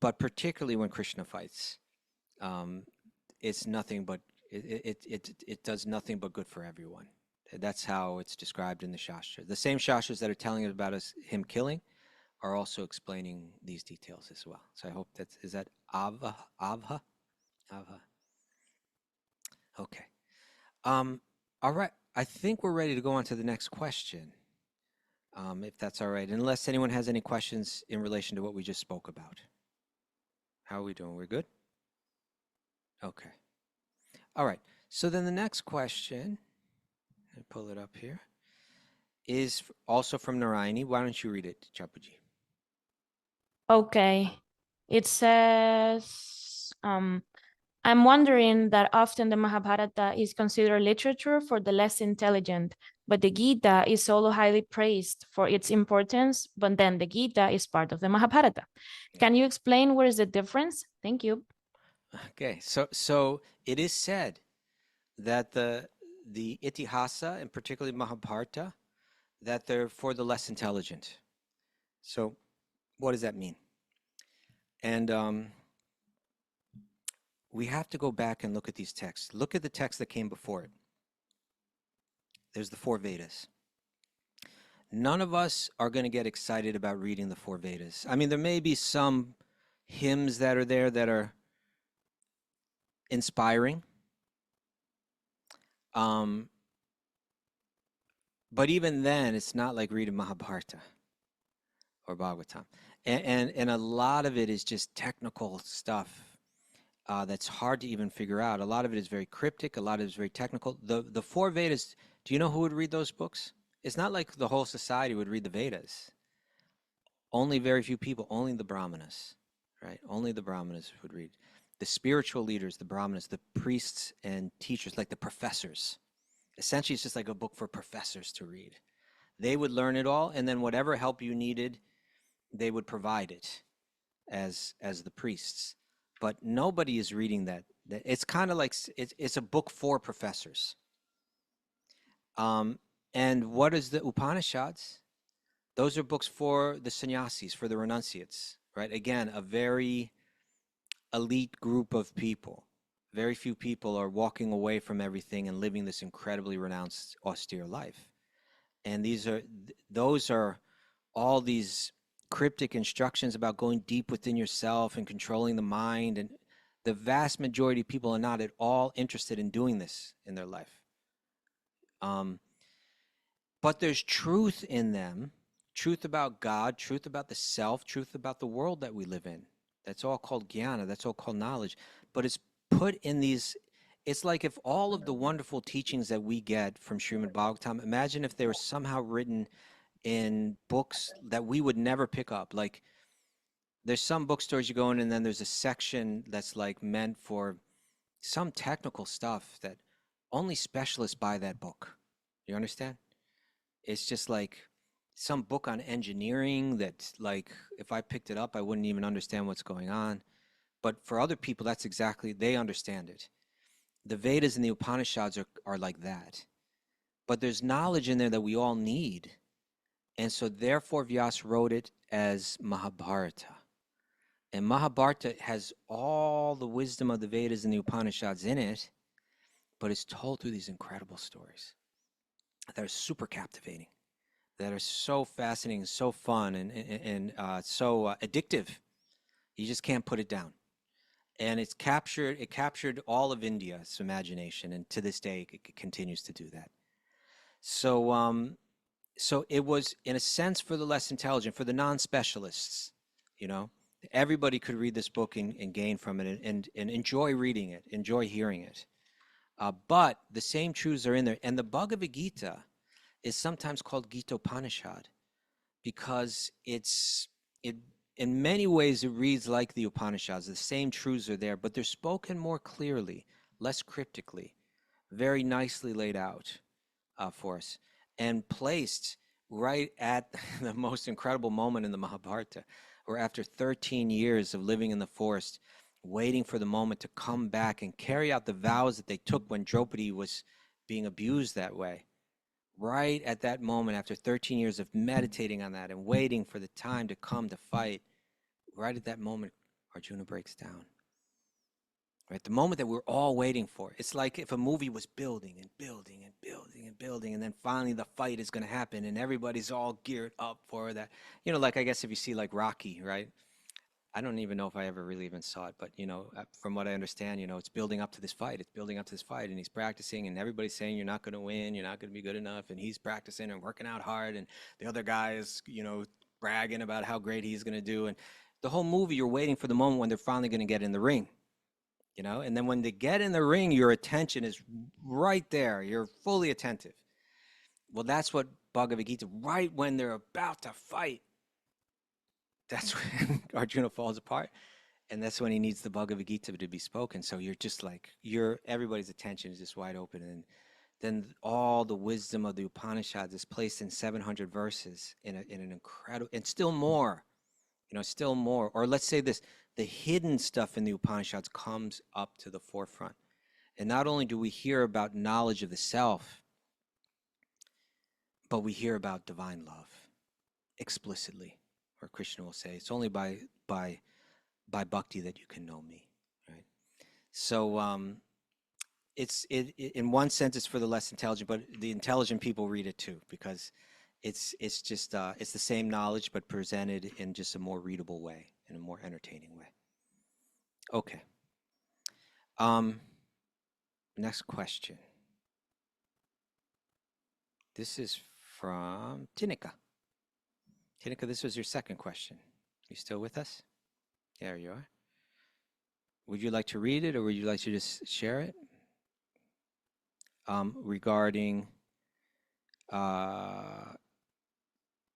But particularly when Krishna fights, it's nothing but, it does nothing but good for everyone. That's how it's described in the Shastra. The same Shastras that are telling us about him killing are also explaining these details as well. So I hope is that Avha? Okay. All right. I think we're ready to go on to the next question, if that's all right, unless anyone has any questions in relation to what we just spoke about. How are we doing? We're good? Okay. All right. So then the next question, I pull it up here, is also from Narayani. Why don't you read it, Chapuji? Okay. It says, I'm wondering that often the Mahabharata is considered literature for the less intelligent, but the Gītā is also highly praised for its importance, but then the Gītā is part of the Mahabharata. Can you explain what is the difference? Thank you. Okay, so it is said that the Itihasa, and particularly Mahabharata, that they're for the less intelligent. So what does that mean? And we have to go back and look at these texts. Look at the text that came before it. There's the four Vedas. None of us are going to get excited about reading the four Vedas. I mean, there may be some hymns that are there that are inspiring. But even then, it's not like reading Mahabharata or Bhagavatam. And a lot of it is just technical stuff that's hard to even figure out. A lot of it is very cryptic. A lot of it is very technical. The four Vedas. Do you know who would read those books? It's not like the whole society would read the Vedas. Only very few people. Only the Brahmanas, right? Only the Brahmanas would read. The spiritual leaders, the Brahmanas, the priests and teachers, like the professors. Essentially, it's just like a book for professors to read. They would learn it all, and then whatever help you needed, they would provide it as the priests. But nobody is reading that. It's kind of like it's a book for professors. And what is the Upanishads? Those are books for the sannyasis, for the renunciates, right? Again, a very elite group of people. Very few people are walking away from everything and living this incredibly renounced, austere life. And those are all these cryptic instructions about going deep within yourself and controlling the mind. And the vast majority of people are not at all interested in doing this in their life. But there's truth in them, truth about God, truth about the self, truth about the world that we live in. That's all called jnana, that's all called knowledge. But it's put in these, it's like if all of the wonderful teachings that we get from Srimad Bhagavatam, imagine if they were somehow written in books that we would never pick up. Like there's some bookstores you go in and then there's a section that's like meant for some technical stuff that only specialists buy that book. You understand? It's just like some book on engineering that, like, if I picked it up, I wouldn't even understand what's going on. But for other people, that's exactly, they understand it. The Vedas and the Upanishads are like that. But there's knowledge in there that we all need. And so therefore Vyasa wrote it as Mahabharata. And Mahabharata has all the wisdom of the Vedas and the Upanishads in it, but it's told through these incredible stories that are super captivating, that are so fascinating, so fun, and so addictive. You just can't put it down. And it captured all of India's imagination, and to this day it continues to do that. So so it was, in a sense, for the less intelligent, for the non-specialists, you know. Everybody could read this book and gain from it and enjoy reading it, enjoy hearing it. But the same truths are in there. And the Bhagavad Gītā is sometimes called Gītopanishad because in many ways it reads like the Upanishads. The same truths are there, but they're spoken more clearly, less cryptically, very nicely laid out for us, and placed right at the most incredible moment in the Mahabharata, where after 13 years of living in the forest, waiting for the moment to come back and carry out the vows that they took when Draupadi was being abused that way. Right at that moment, after 13 years of meditating on that and waiting for the time to come to fight, right at that moment, Arjuna breaks down. Right, the moment that we're all waiting for. It's like if a movie was building and building and building and building, and then finally the fight is going to happen, and everybody's all geared up for that. You know, like I guess if you see like Rocky, right? I don't even know if I ever really even saw it, but you know, from what I understand, you know, it's building up to this fight. It's building up to this fight, and he's practicing, and everybody's saying you're not going to win, you're not going to be good enough, and he's practicing and working out hard, and the other guy is, you know, bragging about how great he's going to do, and the whole movie you're waiting for the moment when they're finally going to get in the ring. You know, and then when they get in the ring, your attention is right there. You're fully attentive. Well, that's what Bhagavad Gītā, right when they're about to fight, that's when Arjuna falls apart. And that's when he needs the Bhagavad Gītā to be spoken. So you're just like, everybody's attention is just wide open. And then all the wisdom of the Upanishads is placed in 700 verses in an incredible, and still more, you know, still more. Or let's say this, the hidden stuff in the Upanishads comes up to the forefront. And not only do we hear about knowledge of the self, but we hear about divine love explicitly. Or Krishna will say, it's only by bhakti that you can know me, right? So in one sense it's for the less intelligent, but the intelligent people read it too, because it's just it's the same knowledge but presented in just a more readable way, in a more entertaining way. Okay. Next question. This is from Tinika. Tinika, this was your second question. You still with us? There you are. Would you like to read it, or would you like to just share it? Regarding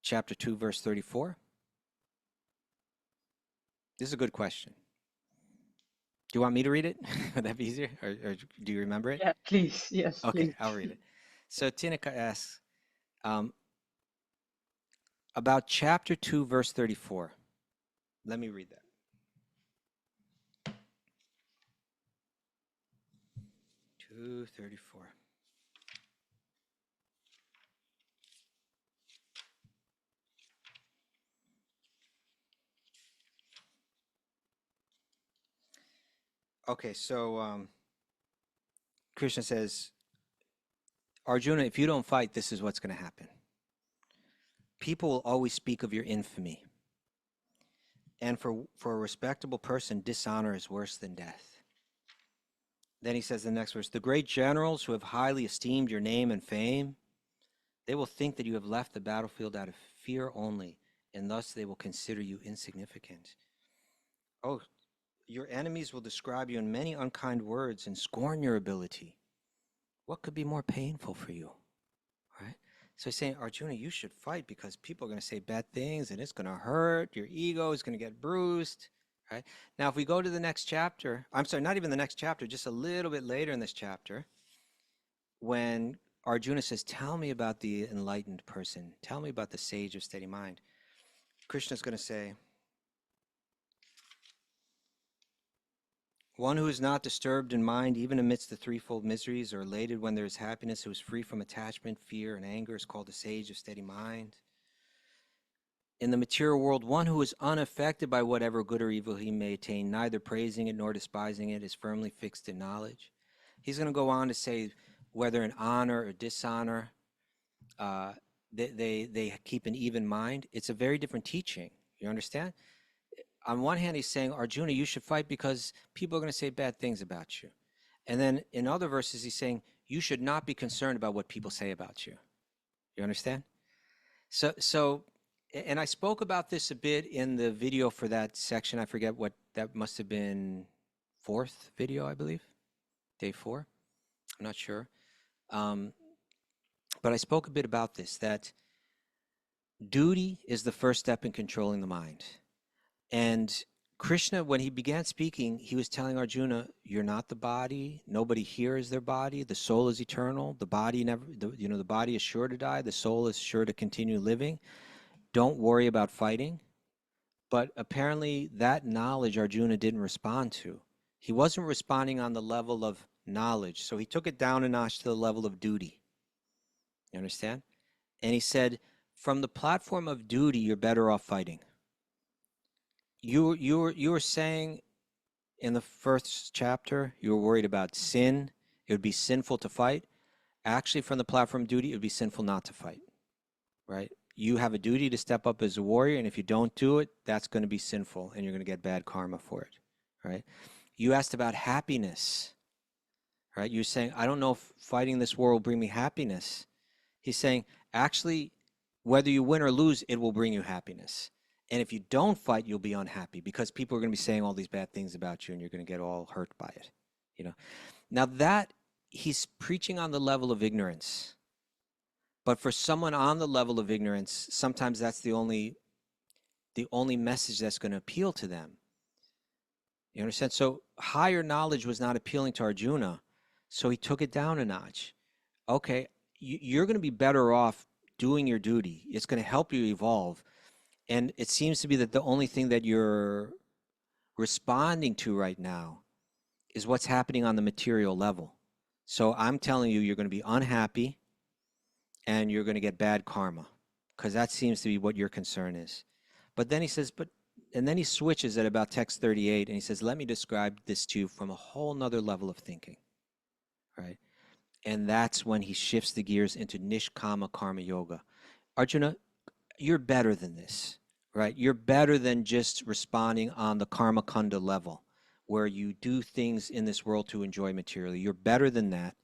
chapter 2, verse 34. This is a good question. Do you want me to read it? Would that be easier? Or do you remember it? Yeah, please. Yes, Okay, please. I'll read it. So Tinika asks about chapter 2, verse 34. Let me read that. 2:34. Okay, so Krishna says, Arjuna, if you don't fight, this is what's going to happen. People will always speak of your infamy. And for a respectable person, dishonor is worse than death. Then he says in the next verse, the great generals who have highly esteemed your name and fame, they will think that you have left the battlefield out of fear only, and thus they will consider you insignificant. Oh, your enemies will describe you in many unkind words and scorn your ability. What could be more painful for you? Right? So he's saying, Arjuna, you should fight because people are going to say bad things and it's going to hurt. Your ego is going to get bruised. Right? Now, if we go to the next chapter, I'm sorry, not even the next chapter, just a little bit later in this chapter, when Arjuna says, tell me about the enlightened person. Tell me about the sage of steady mind. Krishna's going to say, one who is not disturbed in mind, even amidst the threefold miseries, or elated when there is happiness, who is free from attachment, fear, and anger, is called a sage of steady mind. In the material world, one who is unaffected by whatever good or evil he may attain, neither praising it nor despising it, is firmly fixed in knowledge. He's going to go on to say whether in honor or dishonor, they keep an even mind. It's a very different teaching. You understand? On one hand, he's saying, Arjuna, you should fight because people are going to say bad things about you. And then in other verses, he's saying, you should not be concerned about what people say about you. You understand? So, and I spoke about this a bit in the video for that section. I forget what, that must have been 4th video, I believe. Day 4. I'm not sure. But I spoke a bit about this, that duty is the first step in controlling the mind. And Krishna, when he began speaking, he was telling Arjuna, you're not the body. Nobody here is their body. The soul is eternal. The body never, the body is sure to die. The soul is sure to continue living. Don't worry about fighting. But apparently that knowledge Arjuna didn't respond to. He wasn't responding on the level of knowledge. So he took it down a notch to the level of duty. You understand? And he said, from the platform of duty, you're better off fighting. You were saying in the first chapter, you were worried about sin. It would be sinful to fight. Actually, from the platform of duty, it would be sinful not to fight, right? You have a duty to step up as a warrior, and if you don't do it, that's going to be sinful, and you're going to get bad karma for it, right? You asked about happiness, right? You're saying, I don't know if fighting this war will bring me happiness. He's saying, actually, whether you win or lose, it will bring you happiness. And if you don't fight, you'll be unhappy because people are going to be saying all these bad things about you and you're going to get all hurt by it. You know. Now that he's preaching on the level of ignorance. But for someone on the level of ignorance, sometimes that's the only message that's going to appeal to them. You understand? So higher knowledge was not appealing to Arjuna, so he took it down a notch. Okay, you're going to be better off doing your duty. It's going to help you evolve. And it seems to be that the only thing that you're responding to right now is what's happening on the material level. So I'm telling you, you're going to be unhappy and you're going to get bad karma because that seems to be what your concern is. But then he says, and then he switches at about text 38 and he says, let me describe this to you from a whole nother level of thinking, right? And that's when he shifts the gears into Nishkama Karma Yoga. Arjuna, you're better than this, right? You're better than just responding on the karma kanda level where you do things in this world to enjoy materially. You're better than that.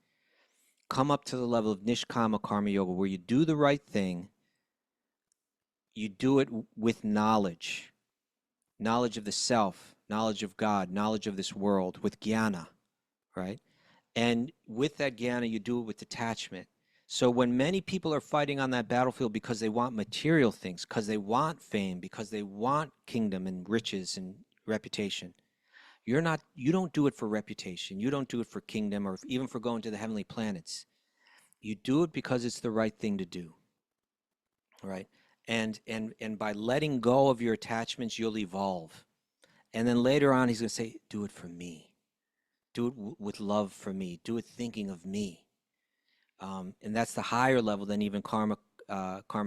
Come up to the level of Nishkama Karma Yoga where you do the right thing. You do it with knowledge. knowledge of the self, knowledge of God, knowledge of this world with jnana, right? And with that jnana, you do it with detachment. So when many people are fighting on that battlefield because they want material things, because they want fame, because they want kingdom and riches and reputation, you don't do it for reputation. You don't do it for kingdom or even for going to the heavenly planets. You do it because it's the right thing to do, right? And by letting go of your attachments, you'll evolve. And then later on, he's going to say, do it for me. Do it with love for me. Do it thinking of me. And that's the higher level than even karma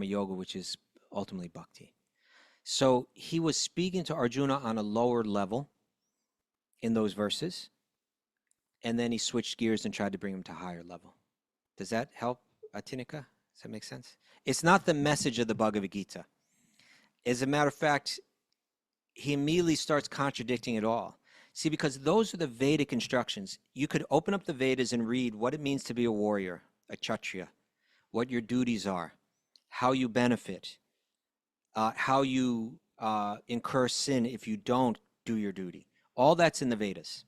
yoga, which is ultimately bhakti. So he was speaking to Arjuna on a lower level in those verses, and then he switched gears and tried to bring him to a higher level. Does that help, Atinika? Does that make sense? It's not the message of the Bhagavad Gita. As a matter of fact, he immediately starts contradicting it all. See, because those are the Vedic instructions. You could open up the Vedas and read what it means to be a warrior, a Kshatriya, what your duties are, how you benefit, how you incur sin if you don't do your duty. All that's in the Vedas,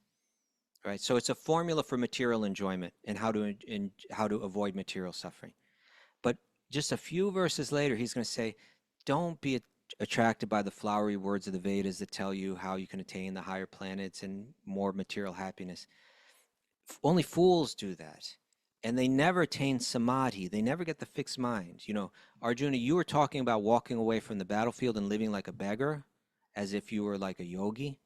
right? So it's a formula for material enjoyment and how to avoid material suffering. But just a few verses later, he's going to say, don't be attracted by the flowery words of the Vedas that tell you how you can attain the higher planets and more material happiness. Only fools do that. And they never attain samadhi. They never get the fixed mind. You know, Arjuna, you were talking about walking away from the battlefield and living like a beggar, as if you were like a yogi.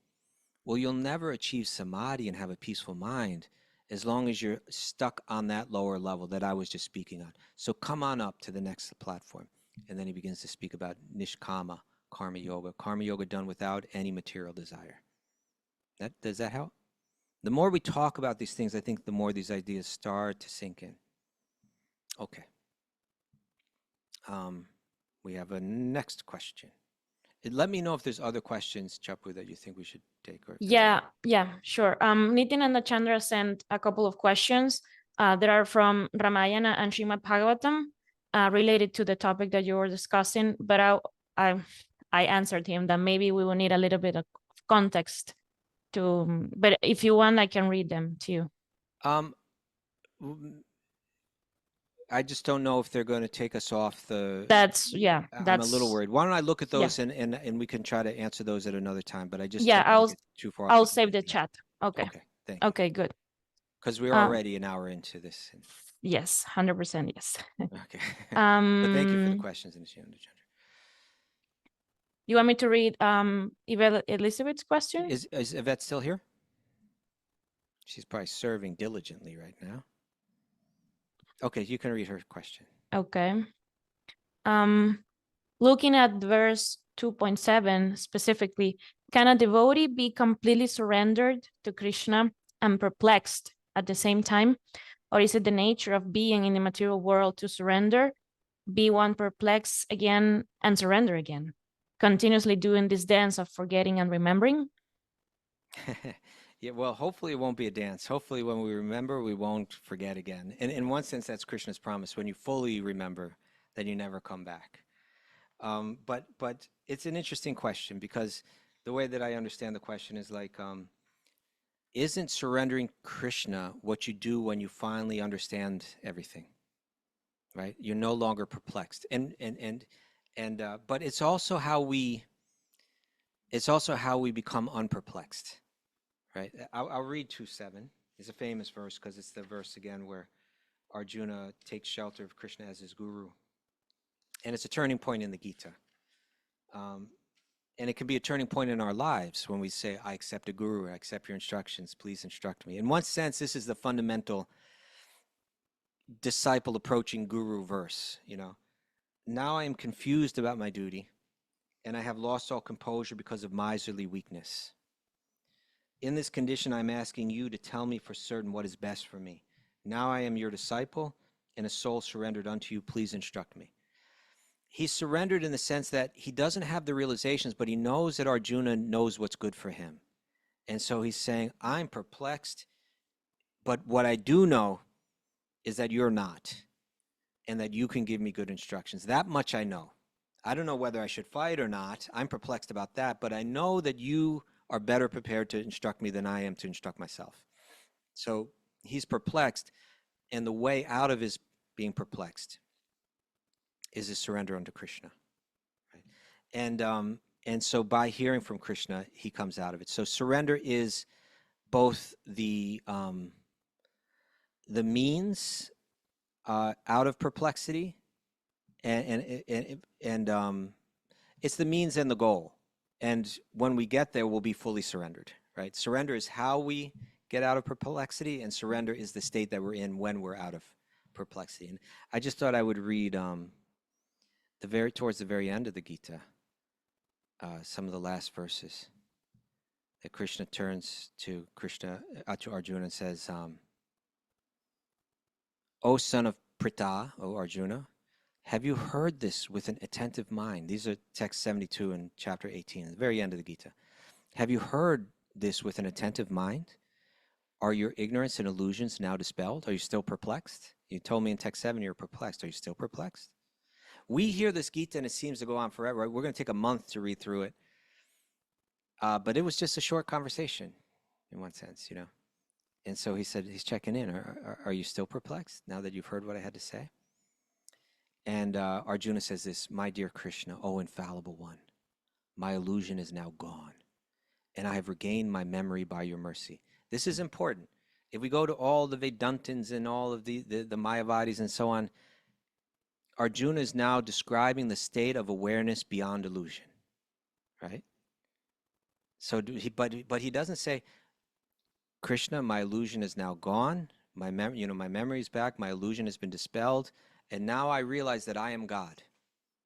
Well, you'll never achieve samadhi and have a peaceful mind as long as you're stuck on that lower level that I was just speaking on. So come on up to the next platform. And then he begins to speak about nishkama, karma yoga done without any material desire. Does that help? The more we talk about these things, I think the more these ideas start to sink in. Okay. We have a next question. Let me know if there's other questions, Chapu, that you think we should take. Or Yeah, sure. Nitin and Chandra sent a couple of questions that are from Ramayana and Srimad Bhagavatam related to the topic that you were discussing, but I answered him that maybe we will need a little bit of context to, but if you want, I can read them to you. I just don't know if they're going to take us off the. I'm a little worried. Why don't I look at those and we can try to answer those at another time? But I just don't want to get too far. I'll save the chat. Okay. Okay. Thank you. Okay. Good. Because we're already an hour into this. Yes, 100%. Yes. Okay. But thank you for the questions, Chandra. You want me to read Elizabeth's question? Is Yvette still here? She's probably serving diligently right now. Okay, you can read her question. Okay. Looking at verse 2.7 specifically, can a devotee be completely surrendered to Krishna and perplexed at the same time? Or is it the nature of being in the material world to surrender, be one perplexed again and surrender again, continuously doing this dance of forgetting and remembering? Yeah, well, hopefully it won't be a dance. Hopefully when we remember, we won't forget again. And in one sense, that's Krishna's promise. When you fully remember, then you never come back. But it's an interesting question because the way that I understand the question is like, isn't surrendering Krishna what you do when you finally understand everything, right? You're no longer perplexed. But it's also how we become unperplexed. Right. I'll read 2:7. It's a famous verse because it's the verse again where Arjuna takes shelter of Krishna as his guru. And it's a turning point in the Gītā. And it can be a turning point in our lives when we say, I accept a guru, I accept your instructions, please instruct me. In one sense, this is the fundamental disciple approaching guru verse, you know. Now I am confused about my duty, and I have lost all composure because of miserly weakness. In this condition, I'm asking you to tell me for certain what is best for me. Now I am your disciple and a soul surrendered unto you. Please instruct me. He's surrendered in the sense that he doesn't have the realizations, but he knows that Arjuna knows what's good for him. And so he's saying, I'm perplexed, but what I do know is that you're not, and that you can give me good instructions. That much I know. I don't know whether I should fight or not. I'm perplexed about that, but I know that you are better prepared to instruct me than I am to instruct myself. So he's perplexed, and the way out of his being perplexed is his surrender unto Krishna. Right? And so by hearing from Krishna, he comes out of it. So surrender is both the means out of perplexity, and it's the means and the goal. And when we get there, we'll be fully surrendered, right? Surrender is how we get out of perplexity, and surrender is the state that we're in when we're out of perplexity. And I just thought I would read towards the very end of the Gita, some of the last verses that Krishna turns to Arjuna and says, "O son of Pritha, O Arjuna, have you heard this with an attentive mind?" These are text 72 and chapter 18, at the very end of the Gita. Have you heard this with an attentive mind? Are your ignorance and illusions now dispelled? Are you still perplexed? You told me in text 7 you're perplexed. Are you still perplexed? We hear this Gita and it seems to go on forever. Right? We're going to take a month to read through it. But it was just a short conversation in one sense, you know. And so he said, he's checking in. Are you still perplexed now that you've heard what I had to say? And Arjuna says this, "My dear Krishna, O infallible one, my illusion is now gone, and I have regained my memory by your mercy." This is important. If we go to all the Vedantins and all of the Mayavadis and so on, Arjuna is now describing the state of awareness beyond illusion, right? So, but he doesn't say, "Krishna, my illusion is now gone. My memory is back. My illusion has been dispelled, and now I realize that I am God."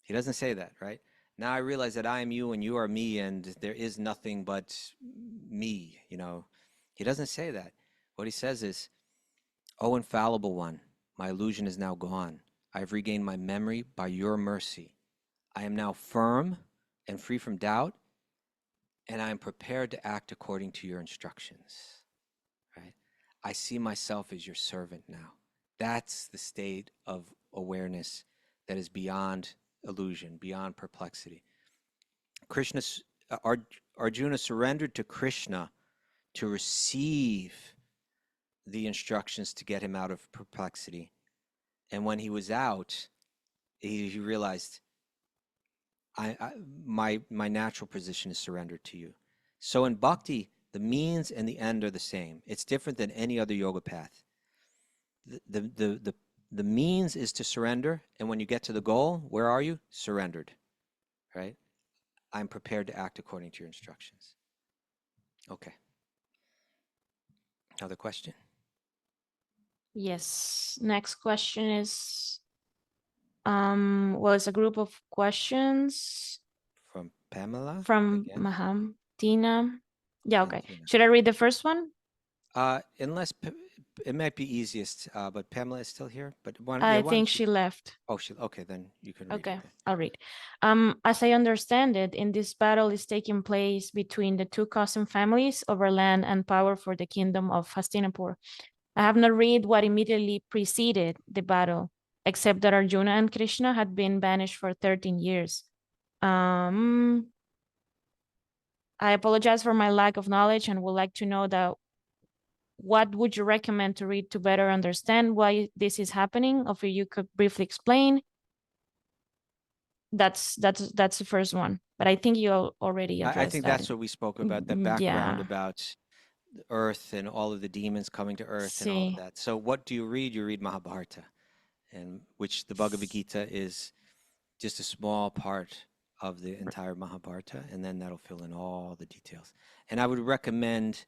He doesn't say that, right? Now I realize that I am you and you are me, and there is nothing but me, you know. He doesn't say that. What he says is, "O infallible one, my illusion is now gone. I have regained my memory by your mercy. I am now firm and free from doubt, and I am prepared to act according to your instructions." Right? I see myself as your servant now. That's the state of awareness that is beyond illusion, beyond perplexity. Arjuna surrendered to Krishna to receive the instructions to get him out of perplexity. And when he was out, he realized, my natural position is surrendered to you. So in bhakti, the means and the end are the same. It's different than any other yoga path. The means is to surrender, and when you get to the goal, where are you? Surrendered, right? I'm prepared to act according to your instructions. Okay. Another question? Yes. Next question is, well, it's a group of questions From Pamela? from again? Maham, Tina. Yeah, And okay. Tina. Should I read the first one? Unless it might be easiest, but Pamela is still here. But I think she left. Oh, okay, then you can read. Okay, I'll read. As I understand it, in this battle is taking place between the two cousin families over land and power for the kingdom of Hastinapur. I have not read what immediately preceded the battle, except that Arjuna and Krishna had been banished for 13 years. I apologize for my lack of knowledge and would like to know that what would you recommend to read to better understand why this is happening? Or if you could briefly explain. That's the first one, but I think you already addressed I think that. that's what we spoke about, the background Yeah. about Earth and all of the demons coming to Earth and all of See. that. So what do you read? You read Mahabharata, and which the Bhagavad Gita is just a small part of the entire Mahabharata, and then that'll fill in all the details. And I would recommend,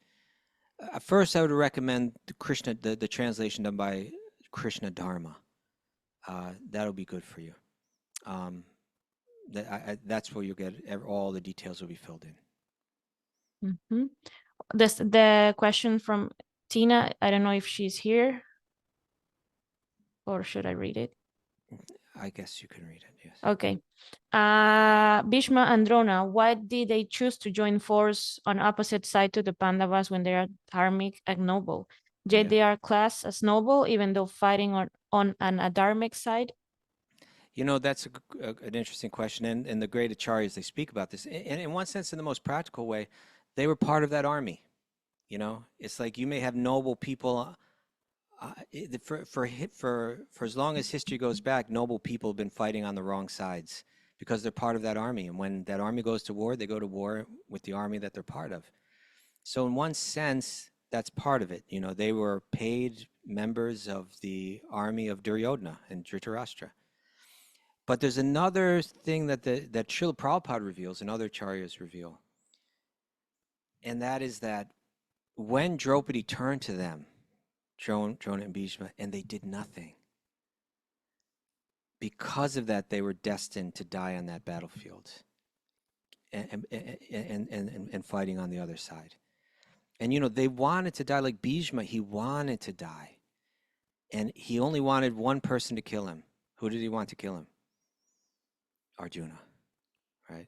first I would recommend the translation done by Krishna Dharma. That'll be good for you. That's where you'll get all the details will be filled in. Mm-hmm. The question from Tina, I don't know if she's here, or should I read it? I guess you can read it, yes. Okay. Bhishma and Drona, why did they choose to join force on opposite side to the Pandavas when they are dharmic and noble? Yet Yeah. they are classed as noble, even though fighting on an adharmic side? You know, that's an interesting question. And the great acharyas, they speak about this. And in one sense, in the most practical way, they were part of that army. You know, it's like you may have noble people. For as long as history goes back, noble people have been fighting on the wrong sides because they're part of that army. And when that army goes to war, they go to war with the army that they're part of. So in one sense, that's part of it. You know, they were paid members of the army of Duryodhana and Dhritarashtra. But there's another thing that that Srila Prabhupada reveals and other acharyas reveal, and that is that when Draupadi turned to them, Drona and Bhishma, and they did nothing, because of that, they were destined to die on that battlefield and fighting on the other side. And, you know, they wanted to die like Bhishma. He wanted to die. And he only wanted one person to kill him. Who did he want to kill him? Arjuna, right?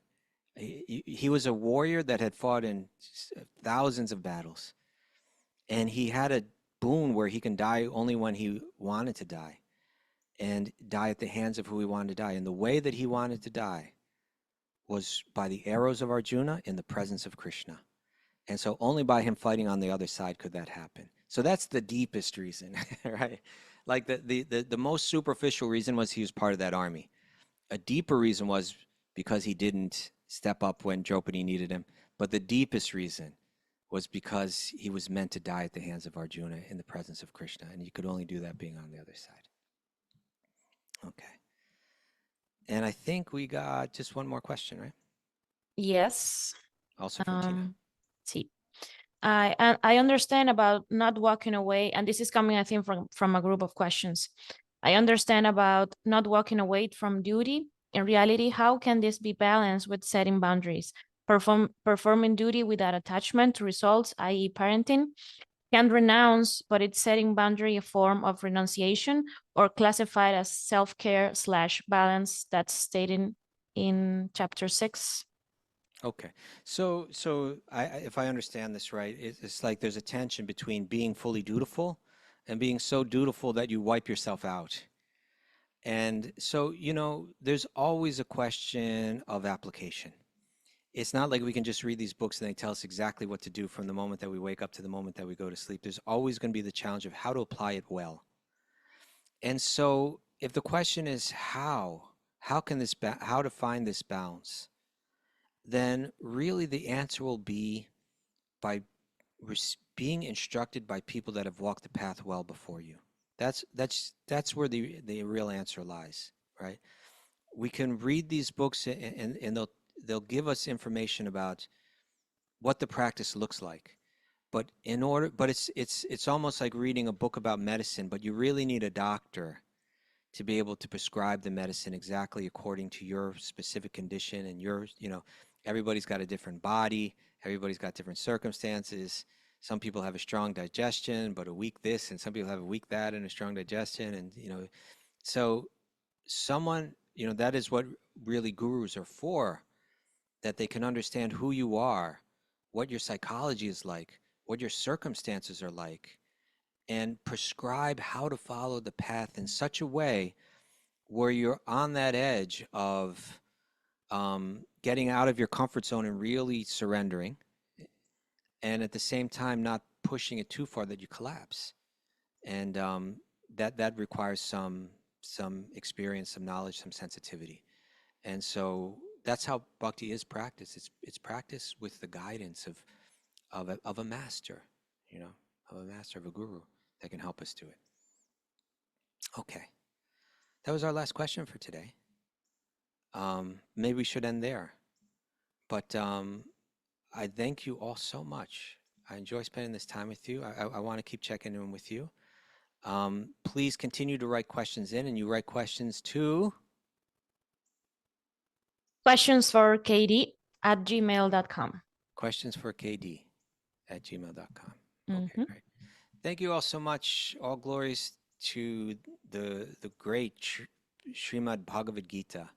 He was a warrior that had fought in thousands of battles. And he had a boon where he can die only when he wanted to die. And die at the hands of who he wanted to die. And the way that he wanted to die was by the arrows of Arjuna in the presence of Krishna. And so only by him fighting on the other side could that happen. So that's the deepest reason, right? Like the most superficial reason was he was part of that army. A deeper reason was because he didn't step up when Draupadi needed him. But the deepest reason was because he was meant to die at the hands of Arjuna in the presence of Krishna. And you could only do that being on the other side. Okay. And I think we got just one more question, right? Yes. Also from Tina. See. I understand about not walking away, and this is coming, I think, from a group of questions. I understand about not walking away from duty. In reality, how can this be balanced with setting boundaries? Performing duty without attachment to results, i.e. parenting, can renounce, but it's setting boundary a form of renunciation or classified as self-care / balance that's stated in chapter 6. Okay, so if I understand this right, it's like there's a tension between being fully dutiful and being so dutiful that you wipe yourself out. And so, you know, there's always a question of application. It's not like we can just read these books and they tell us exactly what to do from the moment that we wake up to the moment that we go to sleep. There's always going to be the challenge of how to apply it well. And so if the question is how to find this balance, then really the answer will be by being instructed by people that have walked the path well before you. That's where the real answer lies, right? We can read these books and they'll give us information about what the practice looks like. But it's almost like reading a book about medicine, but you really need a doctor to be able to prescribe the medicine exactly according to your specific condition and everybody's got a different body, everybody's got different circumstances. Some people have a strong digestion, but a weak this, and some people have a weak that and a strong digestion. And, so someone, that is what really gurus are for, that they can understand who you are, what your psychology is like, what your circumstances are like, and prescribe how to follow the path in such a way where you're on that edge of getting out of your comfort zone and really surrendering, and at the same time not pushing it too far that you collapse. And that requires some experience, some knowledge, some sensitivity. And so that's how bhakti is practiced. It's practiced with the guidance of a master, of a master, of a guru that can help us do it. Okay. That was our last question for today. Maybe we should end there. But I thank you all so much. I enjoy spending this time with you. I want to keep checking in with you. Please continue to write questions in, and you write questions to questionsforkd@gmail.com. questionsforkd@gmail.com. Okay, great. Thank you all so much. All glories to the great Srimad Bhagavad Gītā.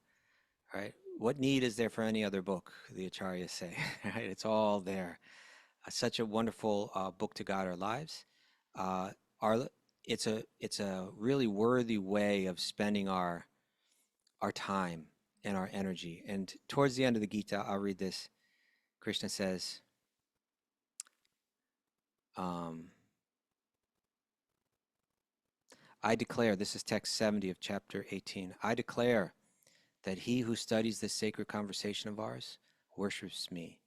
Right? What need is there for any other book? The acharyas say. Right? It's all there. Such a wonderful book to guide our lives. It's a really worthy way of spending our our time and our energy. And towards the end of the Gita, I'll read this. Krishna says, I declare, this is text 70 of chapter 18, I declare that he who studies this sacred conversation of ours worships me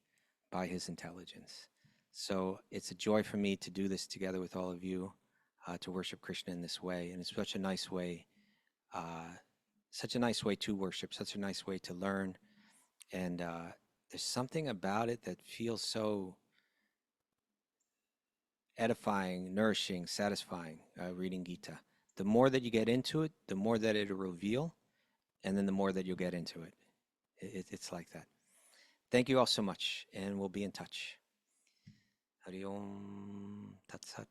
by his intelligence. So it's a joy for me to do this together with all of you, to worship Krishna in this way. And it's such a nice way to worship, such a nice way to learn. And there's something about it that feels so edifying, nourishing, satisfying, reading Gita. The more that you get into it, the more that it'll reveal, and then the more that you'll get into it. It's like that. Thank you all so much, and we'll be in touch. Hari Om Tat Sat.